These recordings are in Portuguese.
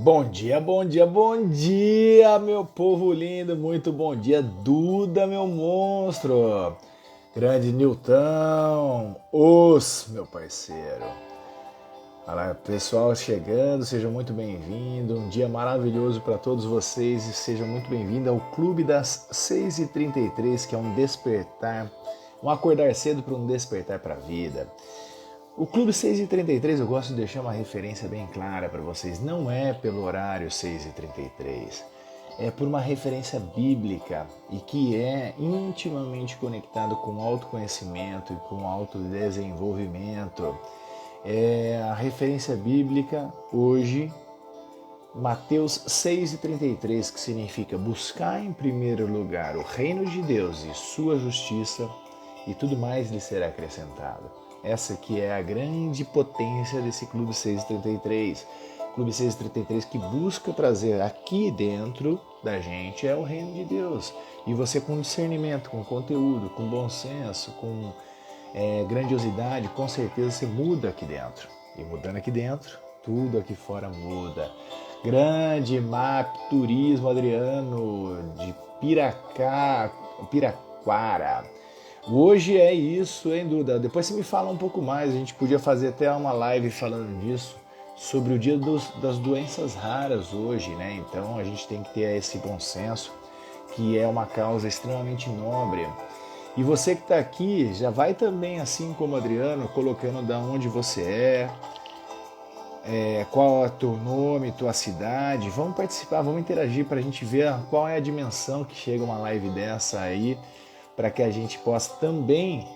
Bom dia, bom dia, bom dia, meu povo lindo, muito bom dia, Duda, meu monstro, grande Nilton, meu parceiro. Olha lá, pessoal chegando, sejam muito bem-vindos, um dia maravilhoso para todos vocês e sejam muito bem-vindos ao Clube das 6h33, que é um despertar, um acordar cedo para um despertar para a vida. O Clube 6h33 eu gosto de deixar uma referência bem clara para vocês. Não é pelo horário 6h33, é por uma referência bíblica e que é intimamente conectado com autoconhecimento e com autodesenvolvimento. É a referência bíblica hoje, Mateus 6,33, que significa buscar em primeiro lugar o reino de Deus e sua justiça, e tudo mais lhe será acrescentado. Essa que é a grande potência desse Clube 633. Clube 633 que busca trazer aqui dentro da gente é o reino de Deus. E você com discernimento, com conteúdo, com bom senso, com grandiosidade, com certeza você muda aqui dentro. E mudando aqui dentro, tudo aqui fora muda. Grande MAP Turismo Adriano de Piraquara. Hoje é isso, hein, Duda? Depois você me fala um pouco mais. A gente podia fazer até uma live falando disso, sobre o dia das doenças raras hoje, né? Então a gente tem que ter esse bom senso, que é uma causa extremamente nobre. E você que está aqui, já vai também, assim como o Adriano, colocando da onde você qual é o teu nome, tua cidade. Vamos participar, vamos interagir para a gente ver qual é a dimensão que chega uma live dessa aí, para que a gente possa também,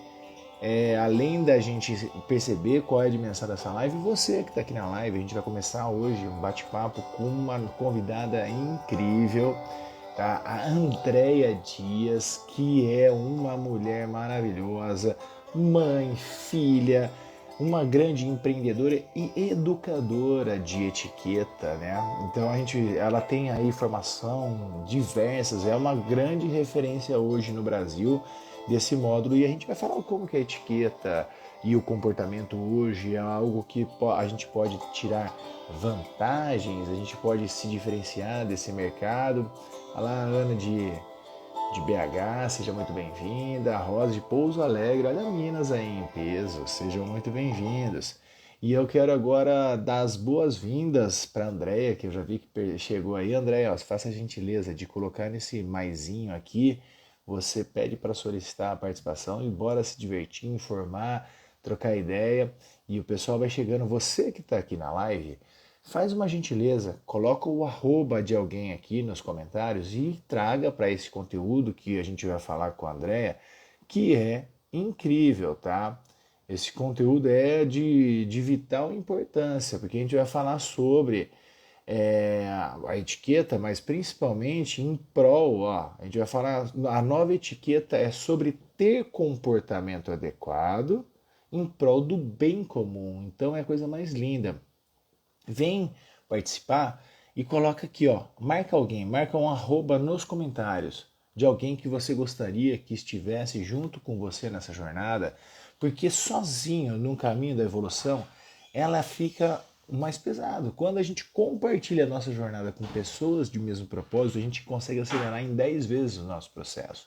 além da gente perceber qual é a dimensão dessa live, você que está aqui na live, a gente vai começar hoje um bate-papo com uma convidada incrível, tá? A Andréia Dias, que é uma mulher maravilhosa, mãe, filha, uma grande empreendedora e educadora de etiqueta, né? Então ela tem aí formação diversas, é uma grande referência hoje no Brasil desse módulo e a gente vai falar como que a etiqueta e o comportamento hoje é algo que a gente pode tirar vantagens, a gente pode se diferenciar desse mercado. Olha lá, a Ana de BH, seja muito bem-vinda. A Rosa de Pouso Alegre, olha Minas aí em peso, sejam muito bem-vindos. E eu quero agora dar as boas-vindas para a Andréia, que eu já vi que chegou aí. Andréia, faça a gentileza de colocar nesse maisinho aqui, você pede para solicitar a participação e bora se divertir, informar, trocar ideia. E o pessoal vai chegando, você que está aqui na live, faz uma gentileza, coloca o arroba de alguém aqui nos comentários e traga para esse conteúdo que a gente vai falar com a Andrea, que é incrível, tá? Esse conteúdo é de vital importância, porque a gente vai falar sobre a etiqueta, mas principalmente em prol, ó, a gente vai falar, a nova etiqueta é sobre ter comportamento adequado em prol do bem comum. Então é a coisa mais linda. Vem participar e coloca aqui, ó, marca alguém, marca um arroba nos comentários de alguém que você gostaria que estivesse junto com você nessa jornada, porque sozinho no caminho da evolução, ela fica mais pesado. Quando a gente compartilha a nossa jornada com pessoas de mesmo propósito, a gente consegue acelerar em 10 vezes o nosso processo.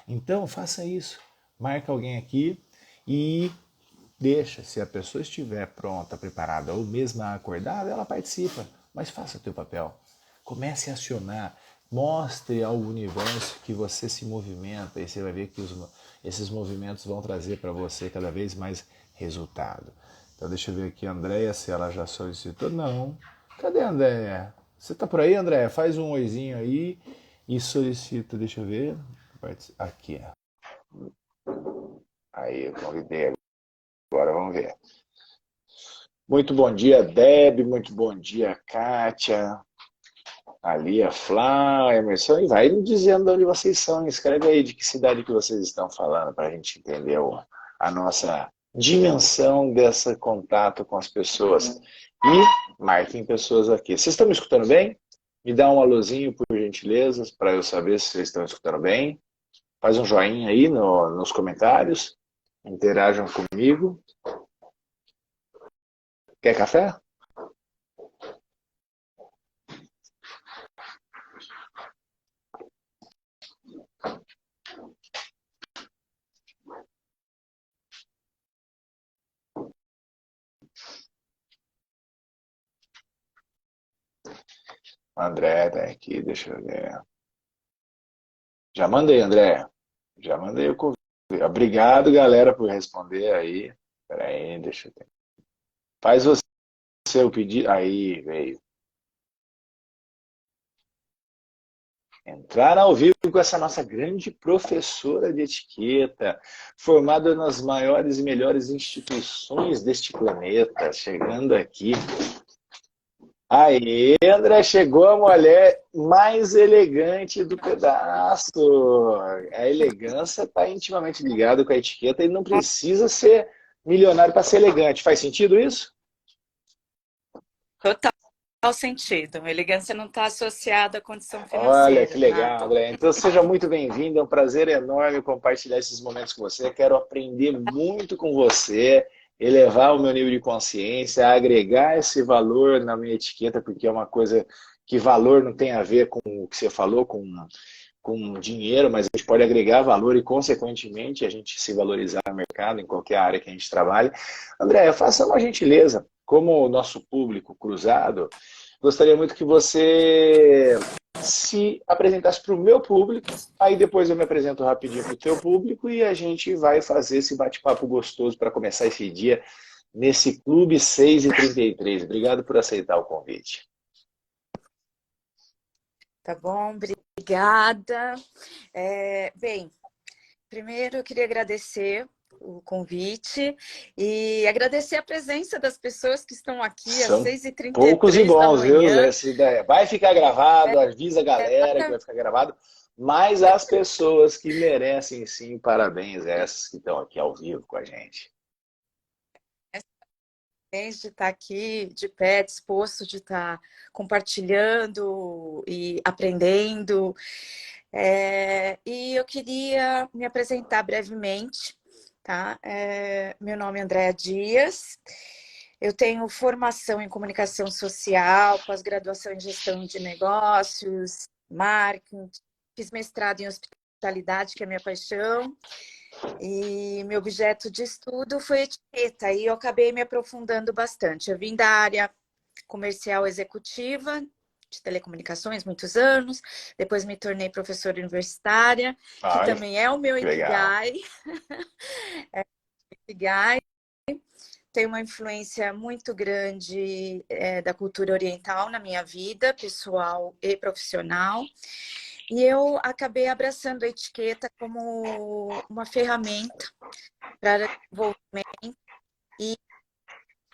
Então, faça isso. Marca alguém aqui e deixa, se a pessoa estiver pronta, preparada ou mesmo acordada, ela participa, mas faça o teu papel. Comece a acionar, mostre ao universo que você se movimenta e você vai ver que esses movimentos vão trazer para você cada vez mais resultado. Então deixa eu ver aqui a Andréia, se ela já solicitou. Não. Cadê a Andréia? Você tá por aí, Andréia? Faz um oizinho aí e solicita, deixa eu ver. Aqui. Aí, eu convidei agora, vamos ver. Muito bom dia, Deb. Muito bom dia, Kátia. Ali, a Flá, Emerson. E vai me dizendo de onde vocês são. Escreve aí de que cidade que vocês estão falando para a gente entender a nossa dimensão desse contato com as pessoas. E marquem pessoas aqui. Vocês estão me escutando bem? Me dá um alôzinho, por gentileza, para eu saber se vocês estão escutando bem. Faz um joinha aí nos comentários. Interajam comigo. Quer café? André tá aqui, deixa eu ver. Já mandei, André. Já mandei o convite. Obrigado, galera, por responder aí. Espera aí, deixa eu ver. Faz você o pedido. Aí, veio. Entrar ao vivo com essa nossa grande professora de etiqueta, formada nas maiores e melhores instituições deste planeta, chegando aqui. Aí, André, chegou a mulher mais elegante do pedaço. A elegância está intimamente ligada com a etiqueta e não precisa ser milionário para ser elegante. Faz sentido isso? Total sentido. Elegância não está associada à condição Olha que financeira, legal, nada. André. Então seja muito bem-vindo, é um prazer enorme compartilhar esses momentos com você. Quero aprender muito com você, elevar o meu nível de consciência, agregar esse valor na minha etiqueta, porque é uma coisa que valor não tem a ver com o que você falou, com dinheiro, mas a gente pode agregar valor e, consequentemente, a gente se valorizar no mercado, em qualquer área que a gente trabalhe. André, faça uma gentileza, como o nosso público cruzado, gostaria muito que você se apresentasse para o meu público, aí depois eu me apresento rapidinho para o teu público e a gente vai fazer esse bate-papo gostoso para começar esse dia nesse Clube 6h33. Obrigado por aceitar o convite. Tá bom? Obrigada. Bem, primeiro eu queria agradecer o convite e agradecer a presença das pessoas que estão aqui às São seis e trinta e poucos e três da bons, viu? manhã. Esse vai ficar gravado, avisa a galera que vai Exatamente. ficar gravado, mas as pessoas que merecem sim parabéns, essas que estão aqui ao vivo com a gente. De estar aqui de pé, disposto de estar compartilhando e aprendendo. E eu queria me apresentar brevemente, tá? Meu nome é Andréa Dias, eu tenho formação em comunicação social, pós-graduação em gestão de negócios, marketing, fiz mestrado em hospitalidade, que é a minha paixão, e meu objeto de estudo foi etiqueta, e eu acabei me aprofundando bastante. Eu vim da área comercial executiva, de telecomunicações, muitos anos. Depois me tornei professora universitária, que Olha, também é o meu que legal. Ikigai. Ikigai tem uma influência muito grande da cultura oriental na minha vida, pessoal e profissional. E eu acabei abraçando a etiqueta como uma ferramenta para desenvolvimento e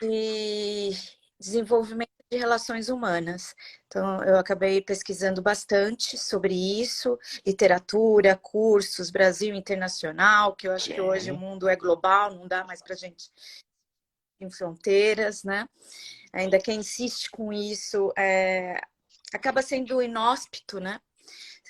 de desenvolvimento de relações humanas. Então, eu acabei pesquisando bastante sobre isso, literatura, cursos, Brasil internacional, que eu acho que hoje o Sim, mundo é global, não dá mais para a gente em fronteiras, né? Ainda quem insiste com isso acaba sendo inóspito, né?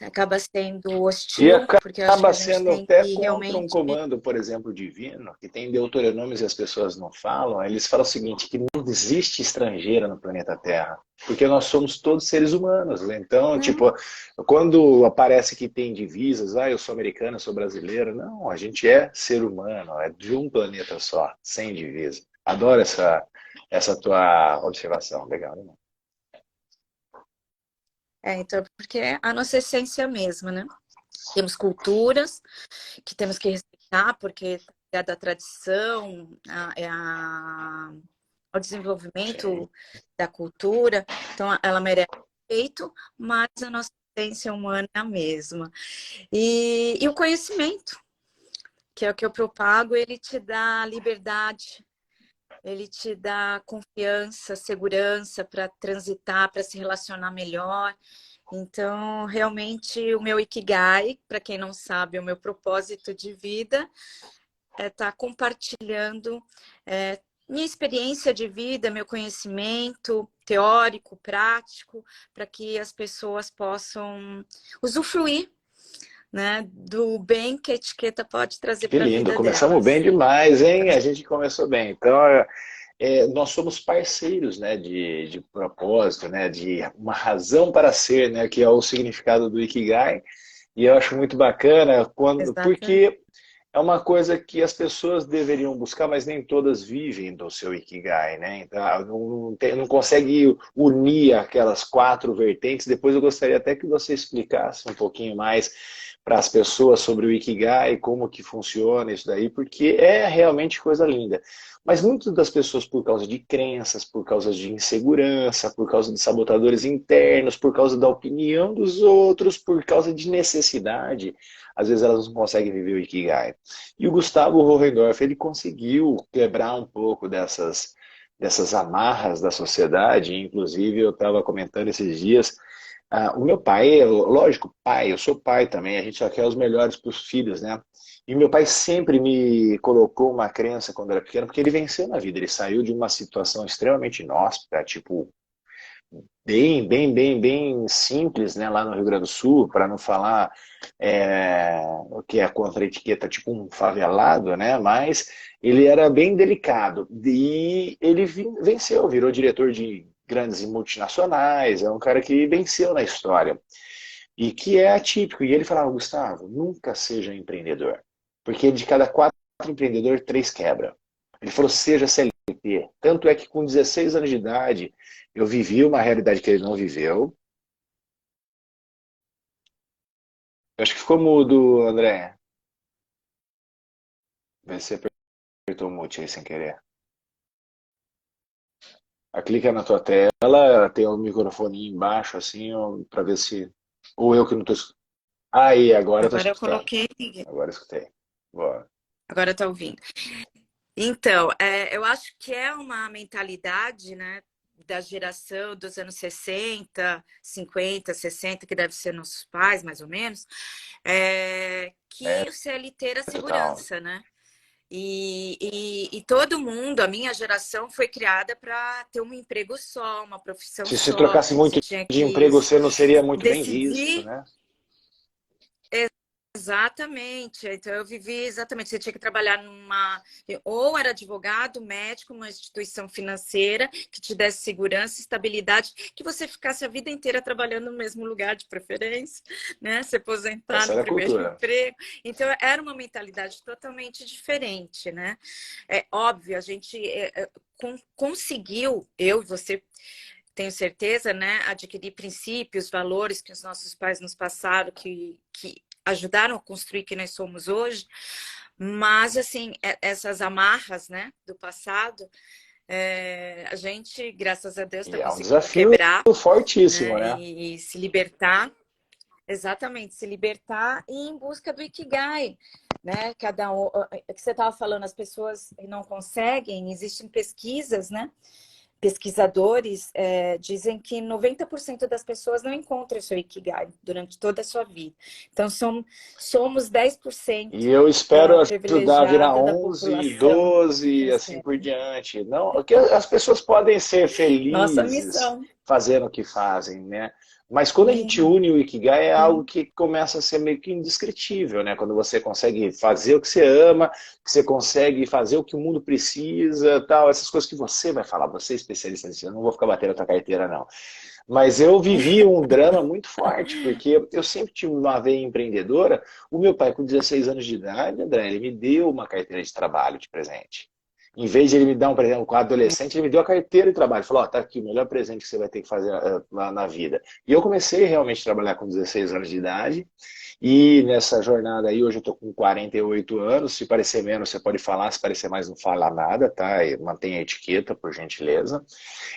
Acaba sendo e hostil, porque eu acho que acaba a gente sendo tem até que contra um realmente. comando, por exemplo, divino, que tem deuteronômios e as pessoas não falam. Eles falam o seguinte, que não existe estrangeira no planeta Terra, porque nós somos todos seres humanos. Né? Então, Uhum. tipo, quando aparece que tem divisas, eu sou americano, eu sou brasileiro, não, a gente é ser humano, é de um planeta só, sem divisa. Adoro essa tua observação, legal, né? Então, porque é a nossa essência mesma, né? Temos culturas que temos que respeitar, porque é da tradição, ao Sim. desenvolvimento da cultura, então ela merece respeito, mas a nossa essência humana é a mesma. E o conhecimento, que é o que eu propago, ele te dá liberdade, ele te dá confiança, segurança para transitar, para se relacionar melhor. Então, realmente, o meu Ikigai, para quem não sabe, o meu propósito de vida é estar compartilhando minha experiência de vida, meu conhecimento teórico, prático, para que as pessoas possam usufruir, né, do bem que a etiqueta pode trazer Que para a lindo, vida começamos bem delas. demais, Então, hein? A gente começou bem. Então, nós somos parceiros, né, de propósito, né, de uma razão para ser, né, que é o significado do Ikigai. E eu acho muito bacana quando, exatamente. porque é uma coisa que as pessoas deveriam buscar, mas nem todas vivem do seu Ikigai, né? Então, não consegue unir aquelas quatro vertentes. Depois eu gostaria até que você explicasse um pouquinho mais para as pessoas sobre o Ikigai, como que funciona isso daí, porque é realmente coisa linda. Mas muitas das pessoas, por causa de crenças, por causa de insegurança, por causa de sabotadores internos, por causa da opinião dos outros, por causa de necessidade, às vezes elas não conseguem viver o Ikigai. E o Gustavo Hohendorf, ele conseguiu quebrar um pouco dessas amarras da sociedade. Inclusive, eu estava comentando esses dias, o meu pai, lógico, pai, eu sou pai também, a gente só quer os melhores para os filhos, né? E meu pai sempre me colocou uma crença quando era pequeno, porque ele venceu na vida, ele saiu de uma situação extremamente inóspita, tipo, bem simples, né, lá no Rio Grande do Sul, para não falar o que é contra a etiqueta, tipo um favelado, né, mas ele era bem delicado. E ele venceu, virou diretor de grandes multinacionais, é um cara que venceu na história. E que é atípico. E ele falava, Gustavo, nunca seja empreendedor. Porque de cada quatro empreendedores, três quebra. Ele falou, seja CLT. Tanto é que com 16 anos de idade, eu vivi uma realidade que ele não viveu. Eu acho que ficou mudo, André. Vê se você apertou o mute aí sem querer. Clica na tua tela, tem o microfone embaixo, assim, para ver se. Ou eu que não tô. Aí, agora eu tô Agora eu escutando. coloquei, Agora eu escutei. Boa. agora tá ouvindo. Então, eu acho que é uma mentalidade, né, da geração dos anos 60, 50, 60, que deve ser nossos pais, mais ou menos, É, que o CLT era total. segurança, né? E todo mundo, a minha geração, foi criada para ter um emprego só, uma profissão Se só. trocasse muito Você tinha de que emprego, você não seria muito bem visto, decidir. né? Exatamente. Então, eu vivi exatamente. Você tinha que trabalhar numa. Ou era advogado, médico, uma instituição financeira que te desse segurança, estabilidade, que você ficasse a vida inteira trabalhando no mesmo lugar, de preferência, né? Se aposentar Essa no era a primeiro cultura. emprego. Então, era uma mentalidade totalmente diferente, né? É óbvio, a gente conseguiu, eu e você. Tenho certeza, né? Adquirir princípios, valores que os nossos pais nos passaram, que ajudaram a construir quem nós somos hoje, mas assim, essas amarras, né, do passado, a gente, graças a Deus, está E é um conseguindo desafio quebrar, fortíssimo, né, né? e se libertar, exatamente, se libertar e ir em busca do Ikigai, né? Cada um, que você estava falando, as pessoas não conseguem, existem pesquisas, né? Pesquisadores dizem que 90% das pessoas não encontram o seu Ikigai durante toda a sua vida. Então, somos E 10% eu espero ajudar a virar privilegiada da 11, população que 12, assim por consegue. diante. Não, que as pessoas podem ser Nossa felizes missão. fazendo o que fazem, né? Mas quando a gente Sim, une o Ikigai é algo sim. que começa a ser meio que indescritível, né? Quando você consegue fazer o que você ama, que você consegue fazer o que o mundo precisa, tal, essas coisas que você vai falar, você é especialista nisso, eu não vou ficar batendo a tua carteira, não. Mas eu vivi um drama muito forte, porque eu sempre tive uma veia empreendedora. O meu pai, com 16 anos de idade, André, ele me deu uma carteira de trabalho de presente. Em vez de ele me dar um presente com adolescente, ele me deu a carteira de trabalho. Ele falou, ó, tá aqui, o melhor presente que você vai ter que fazer na vida. E eu comecei realmente a trabalhar com 16 anos de idade. E nessa jornada aí, hoje eu tô com 48 anos. Se parecer menos, você pode falar. Se parecer mais, não fala nada, tá? E mantenha a etiqueta, por gentileza.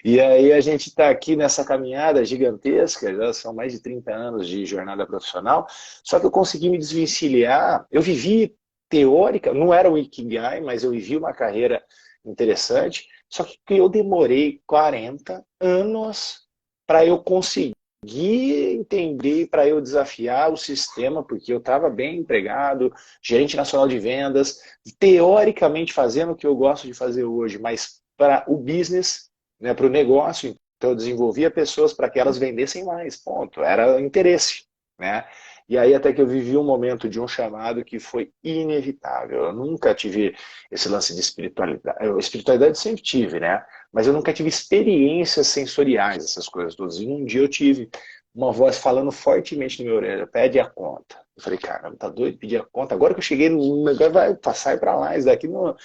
E aí a gente está aqui nessa caminhada gigantesca, já são mais de 30 anos de jornada profissional, só que eu consegui me desvencilhar, eu vivi teórica, não era o Ikigai, mas eu vivi uma carreira interessante, só que eu demorei 40 anos para eu conseguir entender, para eu desafiar o sistema, porque eu estava bem empregado, gerente nacional de vendas, teoricamente fazendo o que eu gosto de fazer hoje, mas para o business, né, para o negócio. Então, eu desenvolvia pessoas para que elas vendessem mais, ponto. Era interesse, né? E aí até que eu vivi um momento de um chamado que foi inevitável. Eu nunca tive esse lance de espiritualidade. Eu, espiritualidade sempre tive, né? Mas eu nunca tive experiências sensoriais, essas coisas todas. E um dia eu tive. uma voz falando fortemente no meu orelha, pede a conta. Eu falei, caramba, tá doido pedir a conta? Agora que eu cheguei no negócio, vai passar para lá, isso daqui não...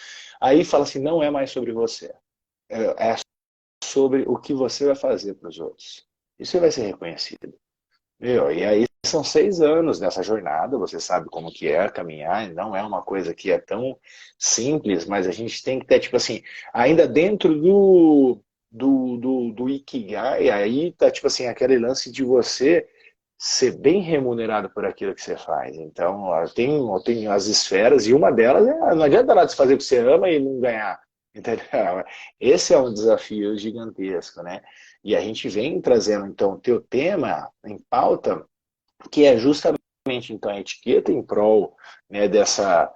Aí fala assim, não é mais sobre você. É sobre o que você vai fazer para os outros. E você vai ser reconhecido. Meu, e aí são 6 anos nessa jornada, você sabe como que é caminhar, não é uma coisa que é tão simples, mas a gente tem que ter, tipo assim, ainda dentro do Ikigai, aí tá, tipo assim, aquele lance de você ser bem remunerado por aquilo que você faz. Então, tem as esferas, e uma delas não adianta nada você fazer o que você ama e não ganhar. Entendeu? Esse é um desafio gigantesco, né? E a gente vem trazendo, então, o teu tema em pauta, que é justamente, então, a etiqueta em prol, né, dessa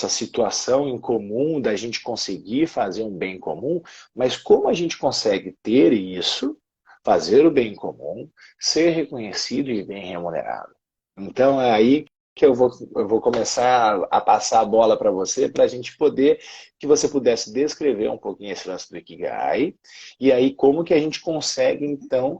situação em comum, da gente conseguir fazer um bem comum, mas como a gente consegue ter isso, fazer o bem comum, ser reconhecido e bem remunerado. Então, é aí que eu vou começar a passar a bola para você, para a gente poder, que você pudesse descrever um pouquinho esse lance do Ikigai, e aí como que a gente consegue, então,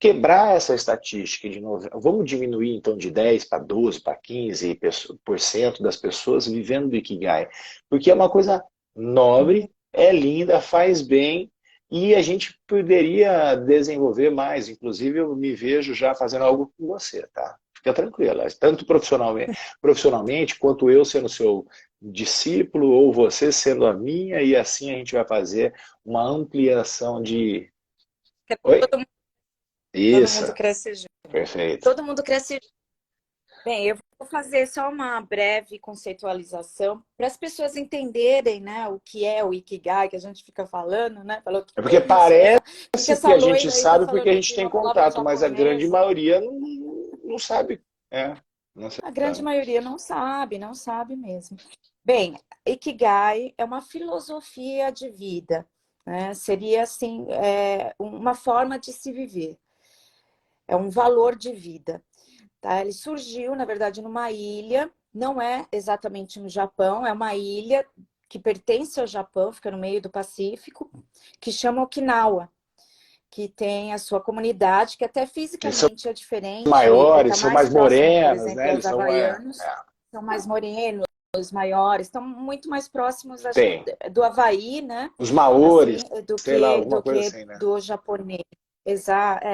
quebrar essa estatística de novo. Vamos diminuir então de 10 para 12, para 15% das pessoas vivendo do Ikigai. Porque é uma coisa nobre, é linda, faz bem e a gente poderia desenvolver mais. Inclusive, eu me vejo já fazendo algo com você, tá? Fica tranquila. Tanto profissionalmente quanto eu sendo seu discípulo ou você sendo a minha, e assim a gente vai fazer uma ampliação de. Oi? Todo Isso. mundo cresce junto. Perfeito. Todo mundo cresce junto. Bem, eu vou fazer só uma breve conceitualização para as pessoas entenderem, né, o que é o Ikigai, que a gente fica falando, né? Falou, o que É que porque é isso? parece O que que que essa a gente loira aí tá sabe porque a falando gente aqui? tem Uma palavra contato, mas a grande japonesa. maioria não sabe. É, não A grande sabe. maioria não sabe, não sabe mesmo. Bem, Ikigai é uma filosofia de vida, né? Seria assim, uma forma de se viver, é um valor de vida. Tá? Ele surgiu, na verdade, numa ilha, não é exatamente no Japão, é uma ilha que pertence ao Japão, fica no meio do Pacífico, que chama Okinawa, que tem a sua comunidade, que até Que são fisicamente é diferente, ele maiores, está são mais mais próximo, por morenas, exemplo, né? aos Eles são. havaianos, são mais morenos, maiores, estão muito mais próximos, acho que, Tem. do Havaí, né? Os maores, Assim, do sei lá, que, alguma do coisa que assim, né? do japonês. Exato,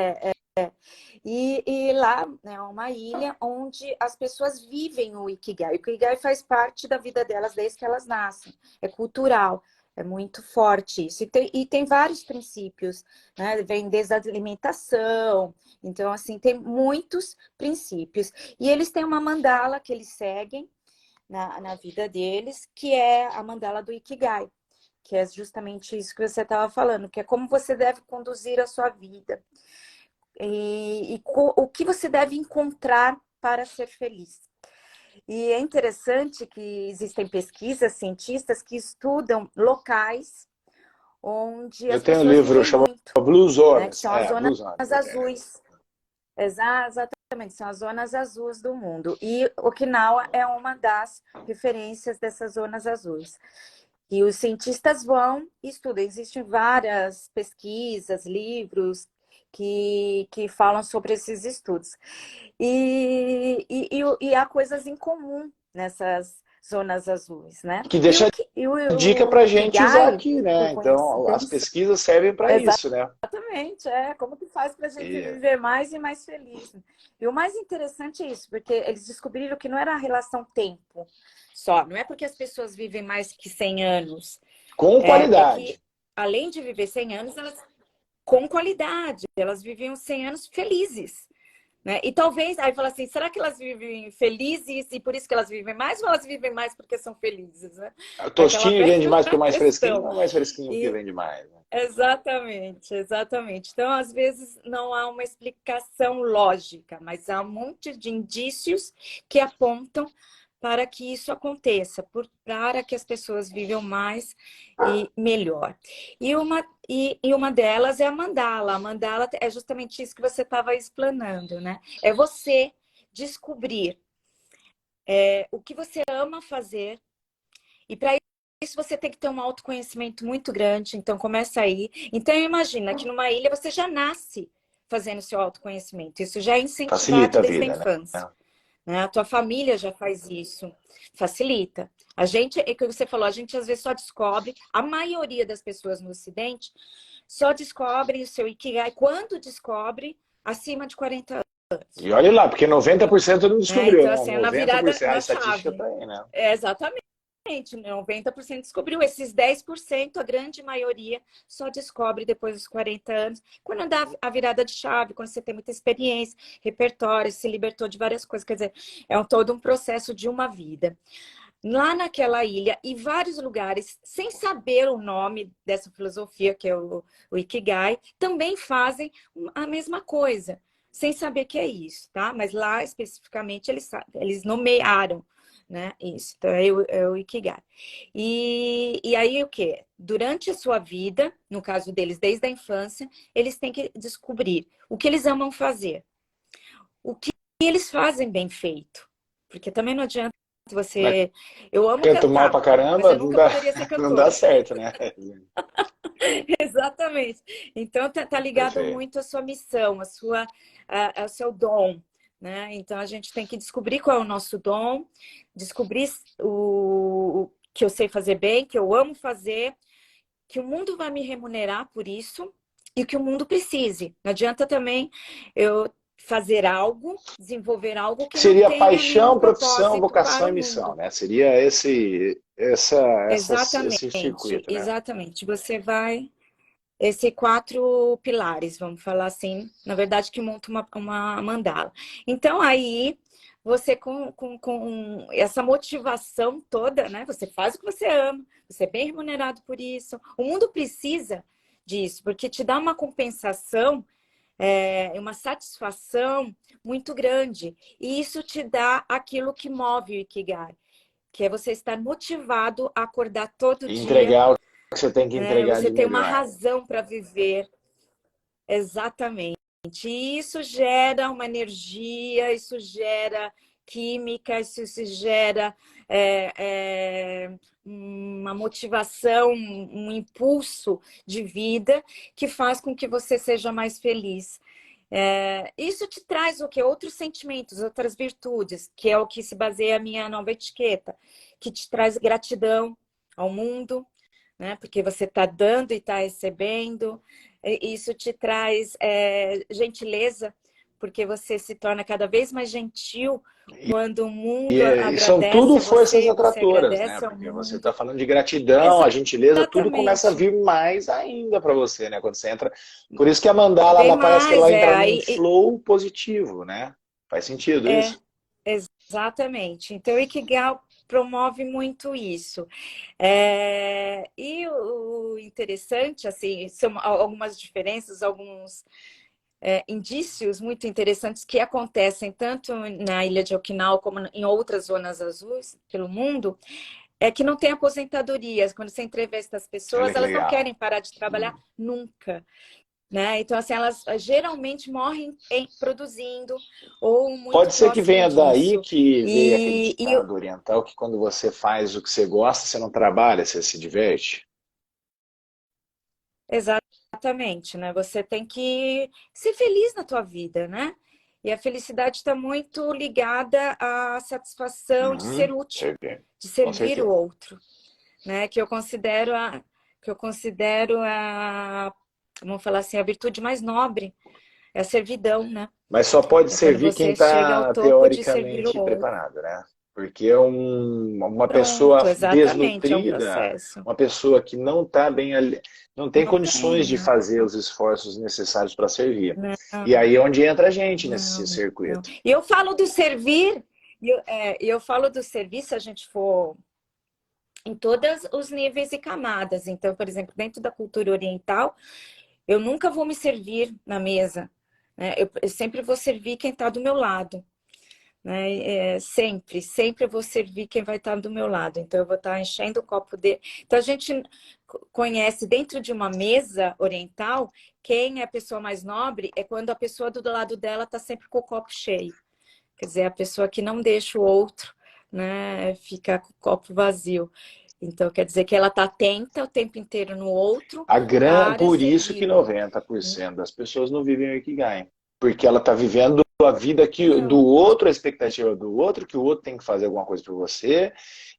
e lá né, é uma ilha onde as pessoas vivem o Ikigai. O Ikigai faz parte da vida delas desde que elas nascem. É cultural, é muito forte isso. E tem vários princípios, né? Vem desde a alimentação. Então, assim, tem muitos princípios. E eles têm uma mandala que eles seguem na vida deles, que é a mandala do Ikigai. Que é justamente isso que você estava falando, que é como você deve conduzir a sua vida o que você deve encontrar para ser feliz. E é interessante que existem pesquisas, cientistas que estudam locais onde Eu as tenho um pessoas livro vivem chamado muito, Blue né? Que Zones. são as É, zonas Blue Zones. Eu tenho. azuis. Exatamente, são as zonas azuis do mundo. E Okinawa é uma das referências dessas zonas azuis. E os cientistas vão e estudam. Existem várias pesquisas, livros que falam sobre esses estudos. E há coisas em comum nessas zonas azuis, né? Que E o, deixa e o, dica o pra gente usar Ikigai, aqui, por né? Então, as coincidência, pesquisas servem para isso, né? exatamente, como que faz para a gente E viver mais e mais feliz. E o mais interessante é isso, porque eles descobriram que não era a relação tempo só, não é porque as pessoas vivem mais que 100 anos, com é que qualidade. além de viver 100 anos, elas com qualidade, elas viviam 100 anos felizes. Né? E talvez, aí fala assim, será que elas vivem felizes e por isso que elas vivem mais ou elas vivem mais porque são felizes? Né? A Aquela tostinha vende velha mais porque é mais fresquinho questão. ou é mais fresquinho porque E, vende mais? Né? exatamente, exatamente. Então, às vezes, não há uma explicação lógica, mas há um monte de indícios que apontam para que isso aconteça, para que as pessoas vivam mais e melhor. E uma delas é a mandala. A mandala é justamente isso que você estava explanando, né? É você descobrir o que você ama fazer e para isso você tem que ter um autoconhecimento muito grande, então começa aí. Então imagina que numa ilha você já nasce fazendo seu autoconhecimento. Isso já é incentivado Facilita a desde a vida, né? infância. Né? A tua família já faz isso. Facilita. A gente, é o que você falou, a gente às vezes só descobre, a maioria das pessoas no Ocidente só descobre o seu Ikigai quando descobre acima de 40 anos. E olha lá, porque 90% não Né? descobriu, Então, né? assim, é na virada 90% a da estatística chave. tá aí, né? É, exatamente. 90% descobriu. Esses 10%, a grande maioria, só descobre depois dos 40 anos, quando dá a virada de chave, quando você tem muita experiência, repertório, se libertou de várias coisas. Quer dizer, é todo um processo de uma vida. Lá naquela ilha e vários lugares, sem saber o nome dessa filosofia, que é o Ikigai, também fazem a mesma coisa, sem saber que é isso, tá? Mas lá, especificamente, eles nomearam, né, isso. Então, é o Ikigai. E aí, o quê? Durante a sua vida, no caso deles, desde a infância, eles têm que descobrir o que eles amam fazer, o que eles fazem bem feito. Porque também não adianta Mas você... Eu amo canto mal cantar, pra mas caramba, eu nunca poderia ser não dá cantora. certo, né? Exatamente. Então, tá ligado Perfeito. muito à sua missão, ao seu dom, né? Então, a gente tem que descobrir qual é o nosso dom, descobrir o que eu sei fazer bem, que eu amo fazer, que o mundo vai me remunerar por isso e que o mundo precise. Não adianta também eu fazer algo, desenvolver algo que não Seria tenha nenhum paixão, profissão, propósito para vocação o e missão, mundo. né? Seria esse Exatamente, circuito, né? exatamente. Você vai... Esses 4 pilares, vamos falar assim, na verdade, que monta uma mandala. Então, aí, você com essa motivação toda, né? Você faz o que você ama, você é bem remunerado por isso. O mundo precisa disso, porque te dá uma compensação, uma satisfação muito grande. E isso te dá aquilo que move o Ikigai, que é você estar motivado a acordar todo E dia, entregar o que você tem que né? entregar Você de tem uma melhor. razão para viver. Exatamente. E isso gera uma energia, isso gera química, isso gera uma motivação, um impulso de vida que faz com que você seja mais feliz. Isso te traz o quê? Outros sentimentos, outras virtudes, que é o que se baseia a minha nova etiqueta, que te traz gratidão ao mundo, né? Porque você está dando e está recebendo. Isso te traz gentileza, porque você se torna cada vez mais gentil quando o mundo E são tudo agradece a forças você e você atratoras, né? agradece ao Porque você está mundo. falando de gratidão, a gentileza, tudo começa a Exatamente. vir mais ainda para você, né? Quando você entra. Por isso que a mandala, Bem ela parece que mais, ela entra num aí, flow positivo, né? Faz sentido é, isso? exatamente. Então, o Ikigai promove muito isso. E o interessante, assim, são algumas diferenças, alguns indícios muito interessantes que acontecem tanto na ilha de Okinawa como em outras zonas azuis pelo mundo, é que não tem aposentadoria. Quando você entrevista as Olha pessoas, que elas não legal. querem parar de trabalhar nunca. Né? Então, assim, elas geralmente morrem produzindo ou muito Pode ser que próximo venha daí disso. que veio aquele E ditado oriental que quando você faz o que você gosta, você não trabalha, você se diverte. exatamente, né? Você tem que ser feliz na tua vida, né? E a felicidade está muito ligada à satisfação de ser Uhum, útil, certeza. de Com servir o certeza. outro, né? Que eu considero vamos falar assim, a virtude mais nobre, é a servidão, né? Mas só pode É quando servir quem você chega ao está topo de servir o teoricamente outro. preparado, né? Porque uma pessoa Pronto, exatamente, é um desnutrida, processo. uma pessoa que não está bem ali, não tem Não condições tem, de não, fazer os esforços necessários para servir. E não, aí é onde entra a gente nesse não, não. circuito. E eu falo do servir, e eu falo do servir se a gente for em todos os níveis e camadas. Então, por exemplo, dentro da cultura oriental, eu nunca vou me servir na mesa, né? Eu sempre vou servir quem está do meu lado. Né? Sempre eu vou servir quem vai estar do meu lado. Então, eu vou estar enchendo o copo dele. Então, a gente conhece dentro de uma mesa oriental, quem é a pessoa mais nobre é quando a pessoa do lado dela está sempre com o copo cheio. Quer dizer, a pessoa que não deixa o outro, né, ficar com o copo vazio. Então, quer dizer que ela está atenta o tempo inteiro no outro para Por isso que servi-lo. 90% das pessoas não vivem o Ikigai. Porque ela está vivendo a vida do Não, outro, a expectativa do outro, que o outro tem que fazer alguma coisa por você,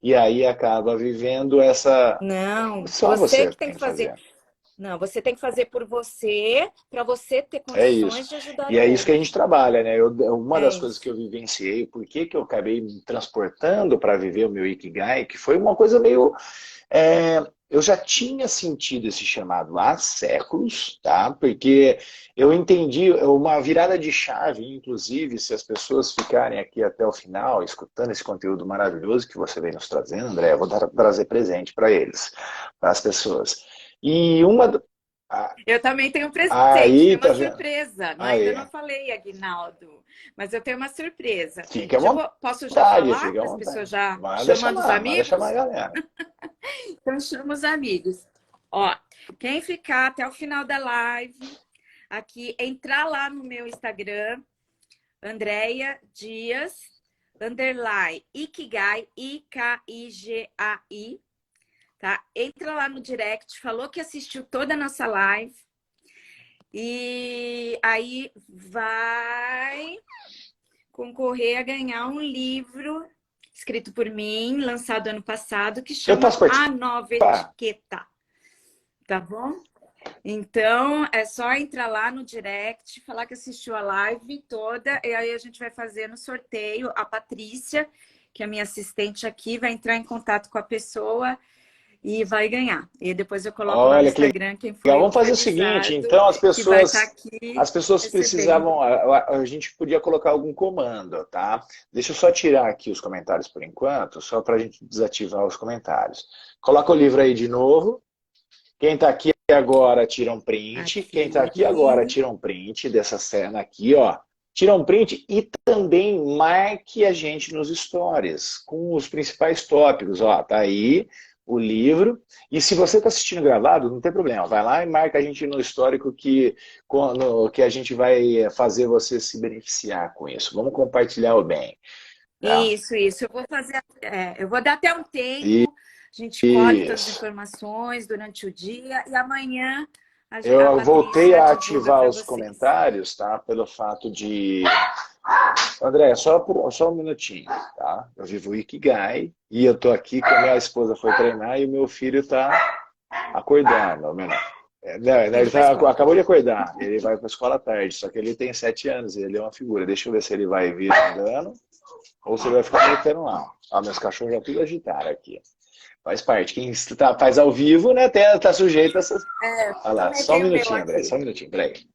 e aí acaba vivendo essa... não, Só você você que tem tem que que fazer. fazer. Não, você tem que fazer por você, para você ter É isso. condições de ajudar E o é isso que a gente outro. trabalha, né? Uma É das coisas que isso. eu vivenciei, por que que eu acabei me transportando para viver o meu Ikigai, que foi uma coisa meio... eu já tinha sentido esse chamado há séculos, tá? Porque eu entendi uma virada de chave, inclusive, se as pessoas ficarem aqui até o final, escutando esse conteúdo maravilhoso que você vem nos trazendo, André, eu vou trazer presente para eles, para as pessoas. E Eu também tenho um presente, aí, tem uma tá vendo? surpresa. Ainda Aí, não falei, Aguinaldo, mas eu tenho uma surpresa. fique à Posso já vontade, falar fique à para as pessoas vontade. já chamando os Manda chamar a amigos? galera. Então chama os amigos. Ó, quem ficar até o final da live, aqui, entrar lá no meu Instagram, Andréia Dias, underline, Ikigai, Ikigai, tá? Entra lá no direct, falou que assistiu toda a nossa live. E aí vai concorrer a ganhar um livro escrito por mim, lançado ano passado, que Eu chama posso A Nova participar? Etiqueta, tá bom? Então, é só entrar lá no direct, falar que assistiu a live toda, e aí a gente vai fazer no sorteio. A Patrícia, que é a minha assistente aqui, vai entrar em contato com a pessoa e vai ganhar. E depois eu coloco lá no Olha que Instagram quem legal. foi Vamos fazer o seguinte, organizado, então que vai estar as aqui pessoas recebendo. precisavam, a gente podia colocar algum comando, tá? Deixa eu só tirar aqui os comentários por enquanto, só para a gente desativar os comentários. Coloca o livro aí de novo. Quem está aqui agora tira um print. Quem está aqui agora Aqui. tira um print dessa cena aqui, ó. Tira um print e também marque a gente nos stories com os principais tópicos, ó. Tá aí o livro. E se você está assistindo gravado, não tem problema. Vai lá e marca a gente no histórico que a gente vai fazer você se beneficiar com isso. Vamos compartilhar o bem. Tá? Isso. Eu vou fazer. Eu vou dar até um tempo. A gente colhe as Isso. informações durante o dia e amanhã a Eu voltei Patrícia a divulga ativar para os vocês. comentários, tá? Pelo fato de... André, só um minutinho, tá? Eu vivo o Ikigai e eu tô aqui que a minha esposa foi treinar e o meu filho tá acordando. Não, Indo para a escola. acabou de acordar. Ele vai para a escola à tarde, só que ele tem 7 anos, ele é uma figura. Deixa eu ver se ele vai vir andando ou se ele vai ficar metendo lá. Ó, meus cachorros já tudo agitaram aqui. Faz parte. Quem faz ao vivo, né, tá sujeito a essas... Olha lá, Também só um tem o meu minutinho, André, aqui. só um minutinho, peraí.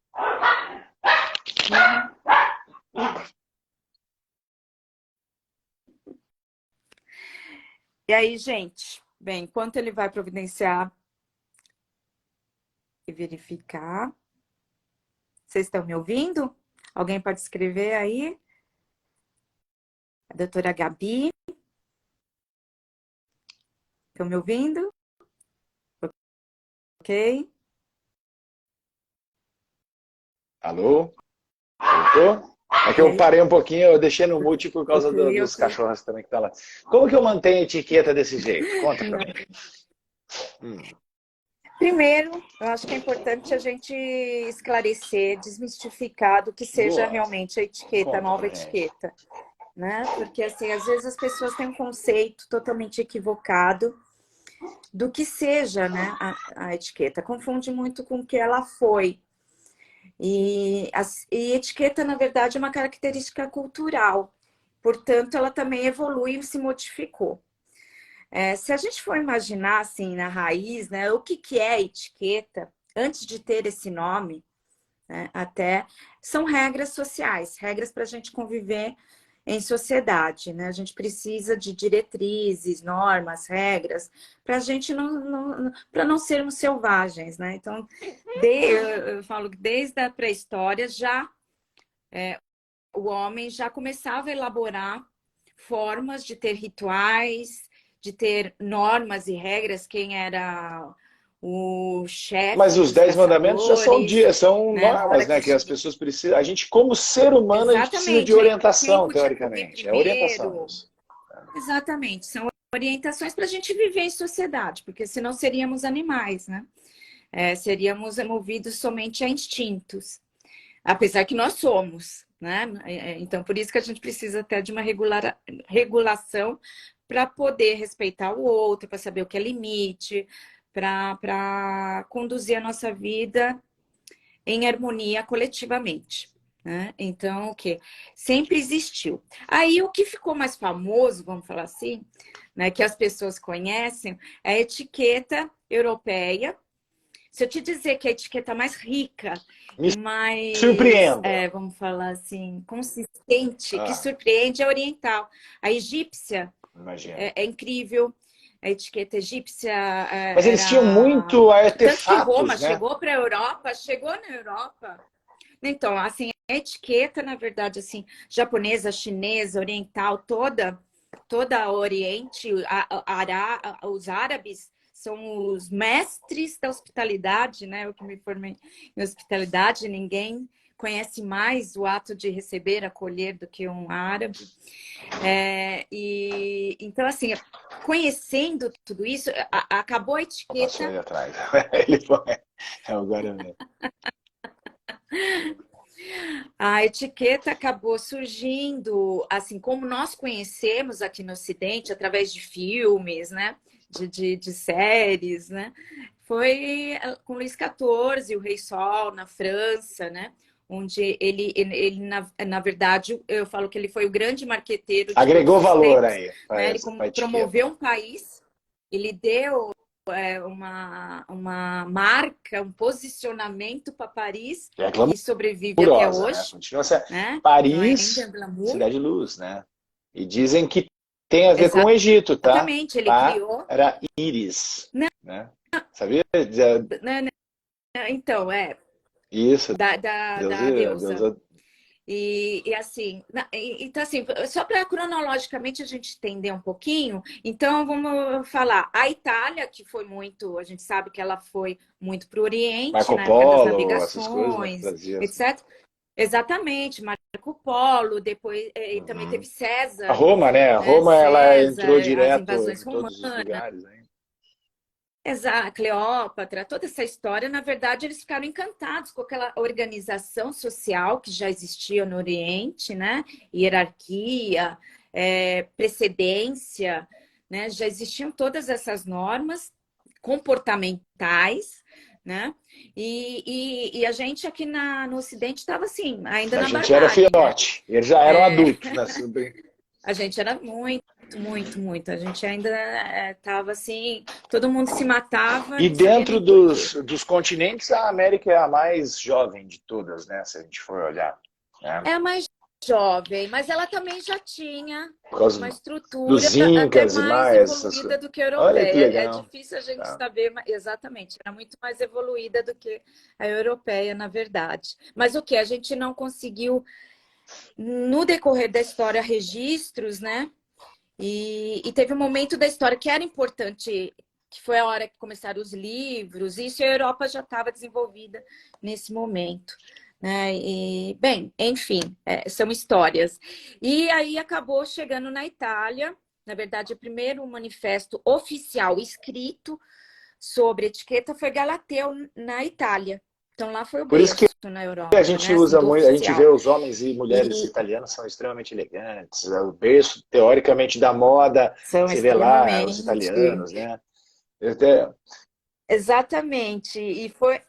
E aí, gente, bem, enquanto ele vai providenciar e verificar, vocês estão me ouvindo? Alguém pode escrever aí? A doutora Gabi. Estão me ouvindo? Ok. Alô? Voltou? É que E eu aí? parei um pouquinho, eu deixei no mute por causa dos Ok. cachorros também que tá lá. Como que eu mantenho a etiqueta desse jeito? Conta pra mim. Primeiro, eu acho que é importante a gente esclarecer, desmistificar do que seja Boa. realmente a etiqueta, a Conta nova pra gente. etiqueta, né? Porque, assim, às vezes as pessoas têm um conceito totalmente equivocado do que seja, né, a etiqueta. Confunde muito com o que ela foi. E etiqueta, na verdade, é uma característica cultural. Portanto, ela também evolui e se modificou. Se a gente for imaginar, assim, na raiz, né, o que é etiqueta, antes de ter esse nome, né, até são regras sociais, regras para a gente conviver em sociedade, né? A gente precisa de diretrizes, normas, regras, para a gente para não sermos selvagens, né? Então, eu falo que desde a pré-história já o homem já começava a elaborar formas de ter rituais, de ter normas e regras, quem era o Mas chefe os dos 10 mandamentos já são caçadores, são né? Na hora normas, né? que Que as chega. pessoas precisam. A gente, como ser humano, a gente precisa de Exatamente. Aí, quem orientação, podia comer teoricamente. É orientação primeiro? isso. Exatamente. São orientações para a gente viver em sociedade, porque senão seríamos animais, né? Seríamos movidos somente a instintos, apesar que nós somos, né? Então, por isso que a gente precisa até de uma regulação para poder respeitar o outro, para saber o que é limite, para conduzir a nossa vida em harmonia coletivamente. Né? Então, o que sempre existiu. Aí, o que ficou mais famoso, vamos falar assim, né, que as pessoas conhecem, é a etiqueta europeia. Se eu te dizer que a etiqueta mais rica Me e mais, surpreenda. vamos falar assim, consistente, que Ah, surpreende, é a oriental. A egípcia imagina. é incrível. A etiqueta egípcia Mas eles tinham era... muito Tanto que Roma artefatos, né? chegou para a Europa, chegou na Europa. Então, assim, a etiqueta, na verdade, assim, japonesa, chinesa, oriental, toda o Oriente, os árabes são os mestres da hospitalidade, né? Eu que me formei em hospitalidade, ninguém conhece mais o ato de receber, acolher do que um árabe. E então, assim, conhecendo tudo isso, acabou a Passou etiqueta. aí atrás. Ele foi. Agora mesmo. A etiqueta acabou surgindo, assim como nós conhecemos aqui no Ocidente, através de filmes, né? De séries, né? Foi com Luís XIV, o Rei Sol, na França, né? Onde ele na verdade, eu falo que ele foi o grande marqueteiro de todos Agregou os valor tempos, aí né? Ele para a promoveu etiqueta. um país, ele deu uma marca, um posicionamento para Paris, É que sobrevive até glamurosa, né? hoje, Continua sendo. né? Então ainda é Paris, glamour. cidade de luz, né? E dizem que tem a ver com o Egito, tá? Exatamente, ele criou. Para Íris, Não, né? Sabia? não, não, então, Isso, da deusa. deusa. E assim, então assim, só para cronologicamente a gente entender um pouquinho, então vamos falar. A Itália, que foi muito, a gente sabe que ela foi muito para o Oriente, Marco na época das Polo, essas coisas, né? Que navegações, trazia. etc. Exatamente, Marco Polo, depois e também teve Uhum. A César, Roma, né? A né? Roma, ela César, entrou as direto invasões em todos os romanas. lugares, né? Exato, Cleópatra, toda essa história, na verdade, eles ficaram encantados com aquela organização social que já existia no Oriente, né? Hierarquia, precedência, né? Já existiam todas essas normas comportamentais, né? E a gente aqui no Ocidente estava assim, ainda A na gente era barbárie, né? filhote, eles já eram adultos, né? A gente era muito, muito, muito. A gente ainda estava assim, todo mundo se matava, E não sabia dentro nem por quê. dos continentes, a América é a mais jovem de todas, né? Se a gente for olhar, né? É a mais jovem, mas ela também já tinha Por causa uma estrutura dos até incas e mais mais essas evoluída coisas. do que a Olha que europeia. É legal. difícil a gente Tá? saber exatamente, era muito mais evoluída do que a europeia, na verdade. Mas o que? A gente não conseguiu, no decorrer da história, registros, né? E teve um momento da história que era importante, que foi a hora que começaram os livros, e isso a Europa já estava desenvolvida nesse momento. Né? E, bem, enfim, são histórias. E aí acabou chegando na Itália, na verdade, o primeiro manifesto oficial escrito sobre etiqueta foi Galateu, na Itália. Então lá foi o Por isso que berço na a Europa, né? gente Assim, usa do muito, a gente vê oficial. os homens e mulheres E italianos são extremamente elegantes. O berço, teoricamente, da moda, são você vê lá os extremamente. italianos, né? Até, Exatamente, e foi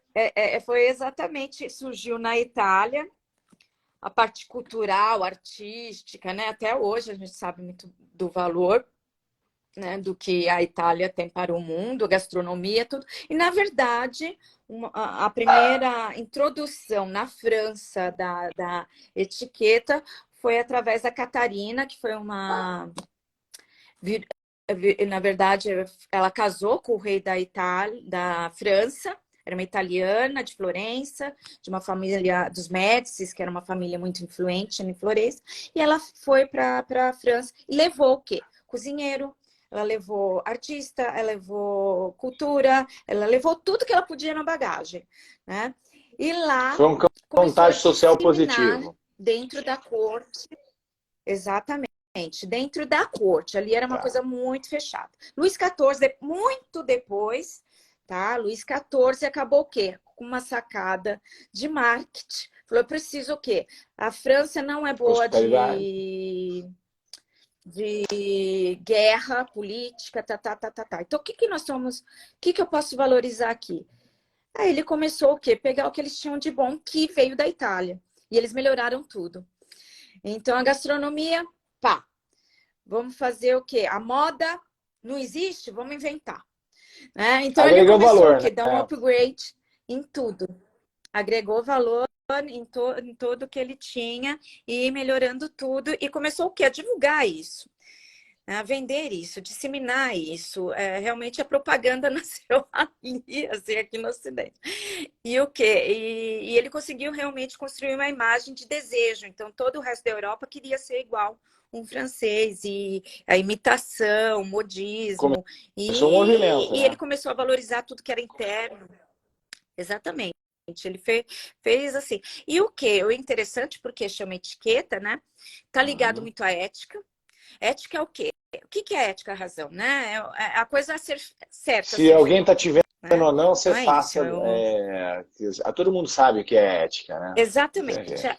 exatamente, surgiu na Itália, a parte cultural, artística, né? Até hoje a gente sabe muito do valor, né, do que a Itália tem para o mundo, a gastronomia, tudo. E, na verdade, a primeira introdução na França da etiqueta foi através da Catarina, que foi uma na verdade, ela casou com o rei da Itália, da França, era uma italiana de Florença, de uma família dos Médicis, que era uma família muito influente em Florença, e ela foi para a França e levou o quê? Cozinheiro, ela levou artista, ela levou cultura, ela levou tudo que ela podia na bagagem, né? E lá foi um começou a contágio social disseminar positivo. dentro da corte, exatamente. dentro da corte. Ali era uma coisa muito fechada. Luís XIV, muito depois, tá? Luís XIV acabou o quê? Com uma sacada de marketing. Falou, eu preciso o quê? A França não é boa de guerra política, tá. Então, o que que nós somos? O que que eu posso valorizar aqui? Aí ele começou o quê? Pegar o que eles tinham de bom, que veio da Itália. E eles melhoraram tudo. Então, a gastronomia, pá. Vamos fazer o quê? A moda não existe? Vamos inventar. Né? Então, ele Agregou começou valor, o quê? Dar um né? upgrade em tudo. Agregou valor em tudo que ele tinha e melhorando tudo. E começou o quê? A divulgar isso. A vender isso, disseminar isso. Realmente a propaganda nasceu ali, assim, aqui no Ocidente. E o quê? E ele conseguiu realmente construir uma imagem de desejo. Então, todo o resto da Europa queria ser igual um francês. E a imitação, o modismo. Começou um movimento, E ele né? começou a valorizar tudo que era interno. Exatamente. Ele fez assim. E o que? O interessante, porque chama etiqueta, né? Tá ligado muito à ética. Ética é o quê? O que é ética, a razão, né? É a coisa a ser certa, a Se ser alguém feita, está te vendo né? ou não, Então você é isso. faça. Todo mundo sabe o que é ética, né? Não tem Exatamente. jeito.